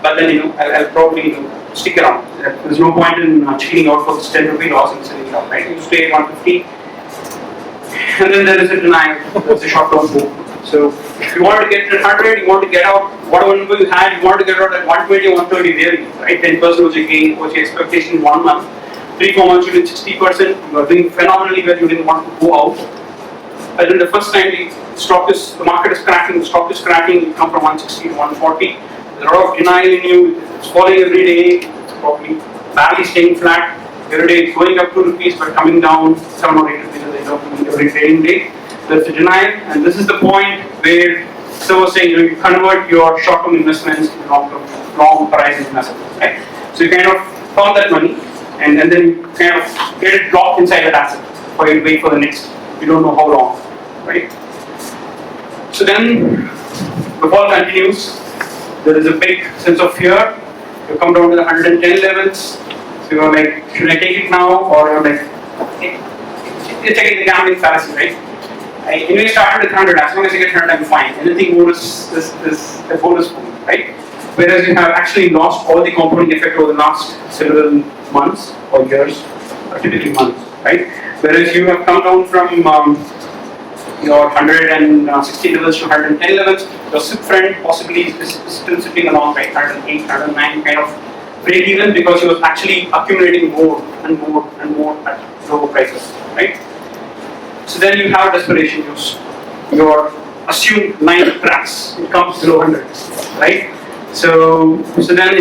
but then I'll probably stick around. There's no point in cheating out for this 10 rupee loss and selling it out, right? You stay at 150, and then there is a denial. There's a short-term move. So if you want to get to 100, you want to get out whatever number you had, you want to get out at 120 or 130 really, right? 10% was your gain, was your expectation in 1 month. 3-4 months you did 60%, you are doing phenomenally well, you didn't want to go out. And then the first time the market is cracking, the stock is cracking, you come from 160 to 140. There's a lot of denial in you, it's falling every day, it's probably barely staying flat. Every day it's going up 2 rupees but coming down 7 or 8 rupees at the end of every trading day. There's a denial, and this is the point where someone was saying you convert your short-term investments to long horizon investments, right? So you kind of found that money, and then you kind of get it locked inside that asset, or you wait for the next, you don't know how long, right? So then the fall continues. There is a big sense of fear. You come down to the 110 levels. So you're like, should I take it now, or you're like, you're taking the gambling fallacy, right? I anyway started at 100, as long as I get 100 I'm fine. Anything more is a bonus for me, right? Whereas you have actually lost all the compounding effect over the last several months or years, or typically months, right? Whereas you have come down from your 160 levels to 110 levels, your SIP friend possibly is still sitting along, right? 108, 109 kind of break even because he was actually accumulating more and more and more at lower prices, right? So then you have desperation use. Your assumed line cracks, it comes below 100, right? So then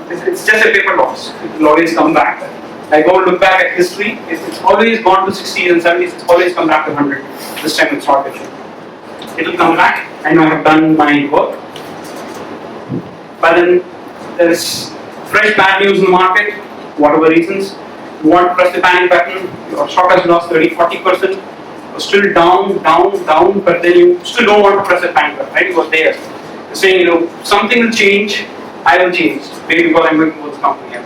it's just a paper loss. It will always come back. I go and look back at history. It's always gone to 60s and 70s. It's always come back to 100. This time it's not different. It will come back. I know I have done my work. But then there is fresh bad news in the market, whatever reasons. You want to press the panic button. Your stock has lost 30-40%. You're still down, but then you still don't want to press the panic button, right? You were there. You're saying, something will change. I will change. Maybe because I'm working with this company,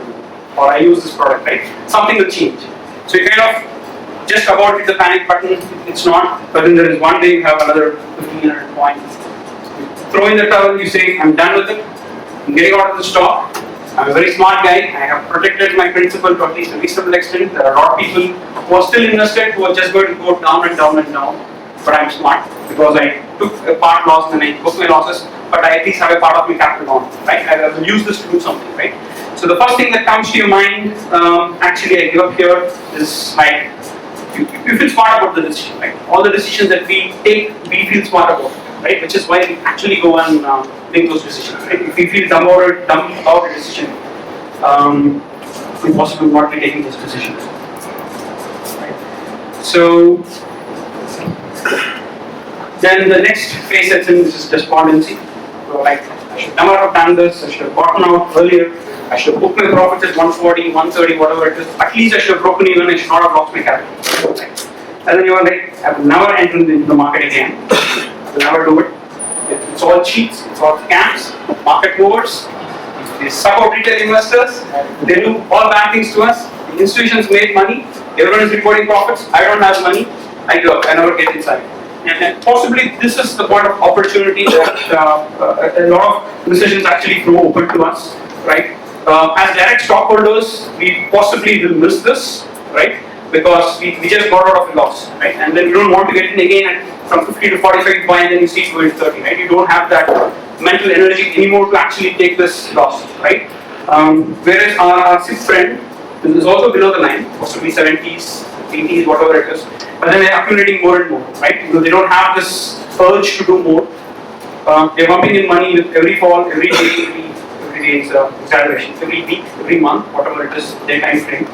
or I use this product, right? Something will change. So you kind of just about hit the panic button. It's not. But then there is one day you have another 1,500 points. You throw in the towel. You say, I'm done with it. I'm getting out of the stock. I'm a very smart guy. I have protected my principal to at least a reasonable extent. There are a lot of people who are still invested who are just going to go down and down and down. but I'm smart because I took a part loss and I booked my losses, but I at least have a part of my capital on, right? I will use this to do something, right? So the first thing that comes to your mind, actually I give up here, is like, you feel smart about the decision, right? All the decisions that we take, we feel smart about, right? Which is why we actually go and make those decisions, right? If we feel dumb about a decision, we possibly not be taking those decisions. Right? So then the next phase sets in, this is despondency. So like, I should never have done this, I should have gotten out earlier, I should have booked my profits at 140, 130, whatever it is. At least I should have broken even, I should not have lost my capital. Right? And then you are like, I will never enter into the market again. I will never do it. It's all cheats, it's all scams, market movers. They suck out retail investors, they do all bad things to us. The institutions make money, everyone is reporting profits, I don't have money, I give up, I never get inside. And possibly this is the point of opportunity that a lot of decisions actually throw open to us, right? As direct stockholders, we possibly will miss this, right? Because we just got out of a loss, right? And then we don't want to get in again from 50 to 45 buy and then you see it going to 30, right? You don't have that mental energy anymore to actually take this loss, right? Whereas our sixth friend is also below the line, possibly 70s, 80s, whatever it is, but then they're accumulating more and more, right? Because they don't have this urge to do more. They're pumping in money with every fall, every day is exaggeration, every week, every month, whatever it is, their time frame.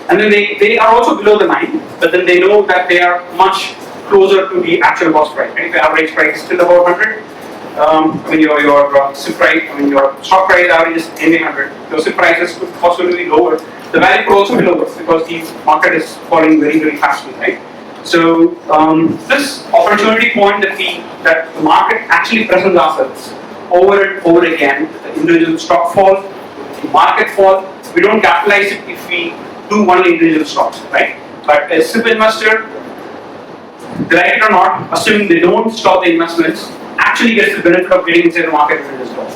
And then they are also below the line, but then they know that they are much closer to the actual cost price, right? If the average price is still about 100, your SIP price, your stock price average is anyway 100. Your SIP prices could possibly be lower. The value could also be lower because the market is falling very, very fastly, right? So this opportunity point that the market actually presents ourselves over and over again, the individual stock fall, the market fall, we don't capitalize it if we do only individual stocks, right? But a SIP investor, like it or not, assuming they don't stop the investments, actually gets the benefit of getting inside the market when it is low,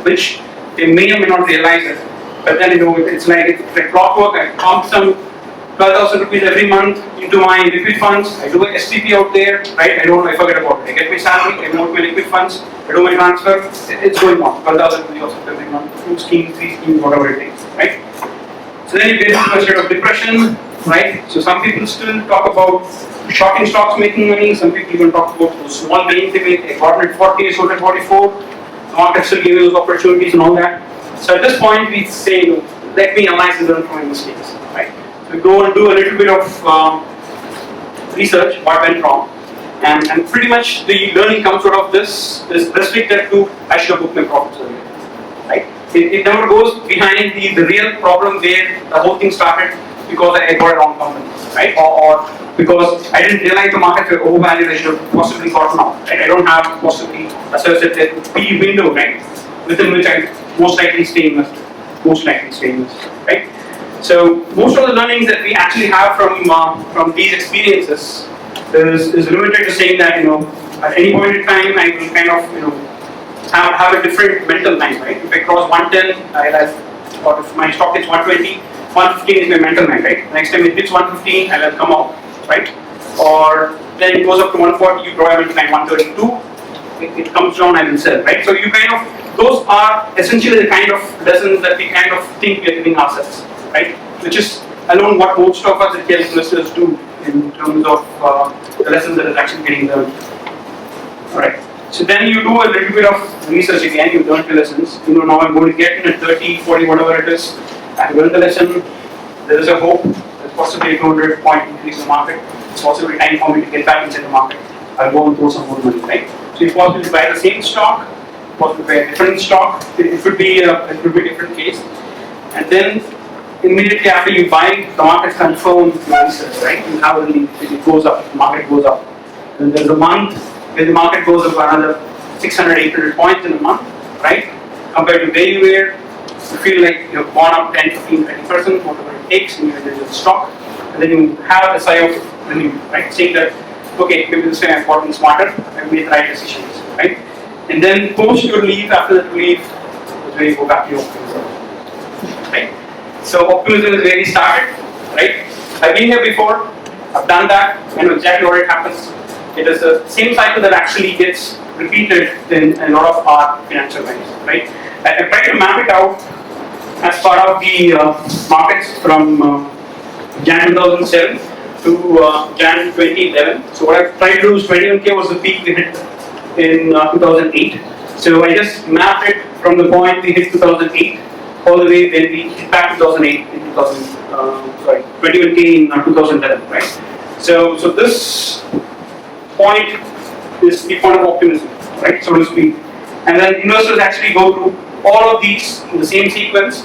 which they may or may not realize it. But then it's like clockwork. I pump some 12,000 rupees every month into my liquid funds. I do a STP out there, right? I forget about it. I get my salary, I move my liquid funds, I do my transfer. It's going on. 12,000 rupees also every month, 2 schemes, 3 schemes, whatever it takes, right? So then you get into a state of depression, right? So some people still talk about shorting stocks making money. Some people even talk about those small gains they make. They got at 40, sold at 44. The market still gives those opportunities and all that. So at this point, we say, let me analyze and learn from my mistakes, right? So we go and do a little bit of research, what went wrong, and pretty much the learning comes out of this is restricted to I should have booked my profits earlier, right? It never goes behind the real problem where the whole thing started because I got a wrong company, right? Or because I didn't realize the markets were overvalued, I should have possibly gotten out, right? I don't have possibly associated that P window, right? Within which I most likely stay invested, right? So most of the learnings that we actually have from these experiences is limited to saying that at any point in time I will kind of have a different mental mind, right? If I cross 110, or if my stock hits 120, 115 is my mental mind, right? Next time it hits 115, I'll come out, right? Or then it goes up to 140, you probably find 132. It comes down, I will sell, right? So you those are essentially the kind of lessons that we kind of think we are giving ourselves, right? Which is alone what most of us retail investors do in terms of the lessons that is actually getting learned. Alright. So then you do a little bit of research again, you learn the lessons. Now I'm going to get in at 30, 40, whatever it is. I've learned the lesson. There is a hope. There's possibly a 200 point increase in the market. It's possibly time for me to get back into the market. I'll go and throw some more money, right? So you possibly buy the same stock, possibly buy a different stock. It could be a different case. And then immediately after you buy, the market confirms the research, right? You have it goes up, the market goes up. And there's a month where the market goes up another 600, 800 points in a month, right? Compared to where you were, you feel like you've gone up 10, 15, 20%, whatever it takes, and there's a stock. And then you have a sigh of relief, right? Saying that, okay, maybe this time I've gotten smarter, I've made the right decisions, right? And then post your leave, after that leave, is where you go back to your optimism, right? So optimism is where we started, right? I've been here before, I've done that, I know exactly what it happens. It is the same cycle that actually gets repeated in a lot of our financial lives, right? I tried to map it out as part of the markets from Jan 2007 to Jan 2011. So what I've tried to do is 21K was the peak we hit in 2008. So I just mapped it from the point we hit 2008 all the way when we hit back 2008 in 21K in 2011, right? So this point is the point of optimism, right, so to speak. And then investors actually go through all of these in the same sequence.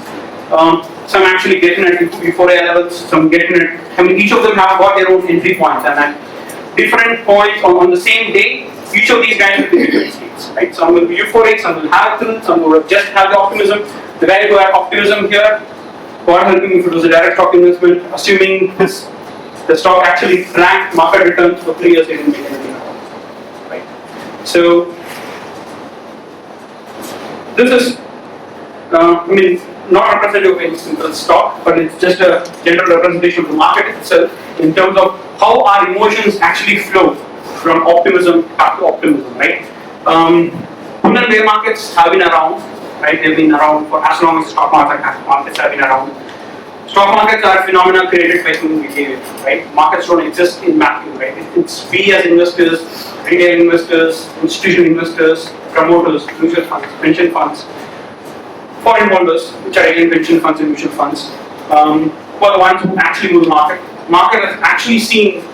Some actually get in at behavioral levels, some get in at, I mean, each of them have got their own entry points, and at different points on the same day, each of these guys will be different states, right? Some will be euphoric, some will have thrill, some will just have the optimism. The guy who had optimism here, God helping if it was a direct stock investment, assuming the stock actually ranked market returns for 3 years, he didn't make anything at all, right? So this is, I mean, not representative of any single stock, but it's just a general representation of the market itself in terms of how our emotions actually flow from optimism back to optimism, right? Bull and bear markets have been around, right? They've been around for as long as stock markets have been around. Stock markets are a phenomenon created by human behavior, right? Markets don't exist in vacuum, right? It's we as investors, retail investors, institutional investors, promoters, mutual funds, pension funds, foreign holders, which are again pension funds and mutual funds, who are the ones who actually move the market. Market has actually seen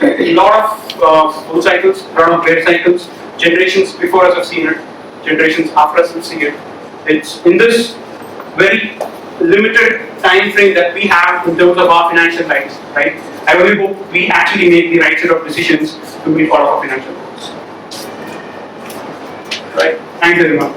a lot of bull cycles, a lot of bear cycles. Generations before us have seen it, generations after us have seen it. It's in this very limited time frame that we have in terms of our financial lives, right? I really hope we actually make the right set of decisions to meet all of our financial goals. Right? Thank you very much.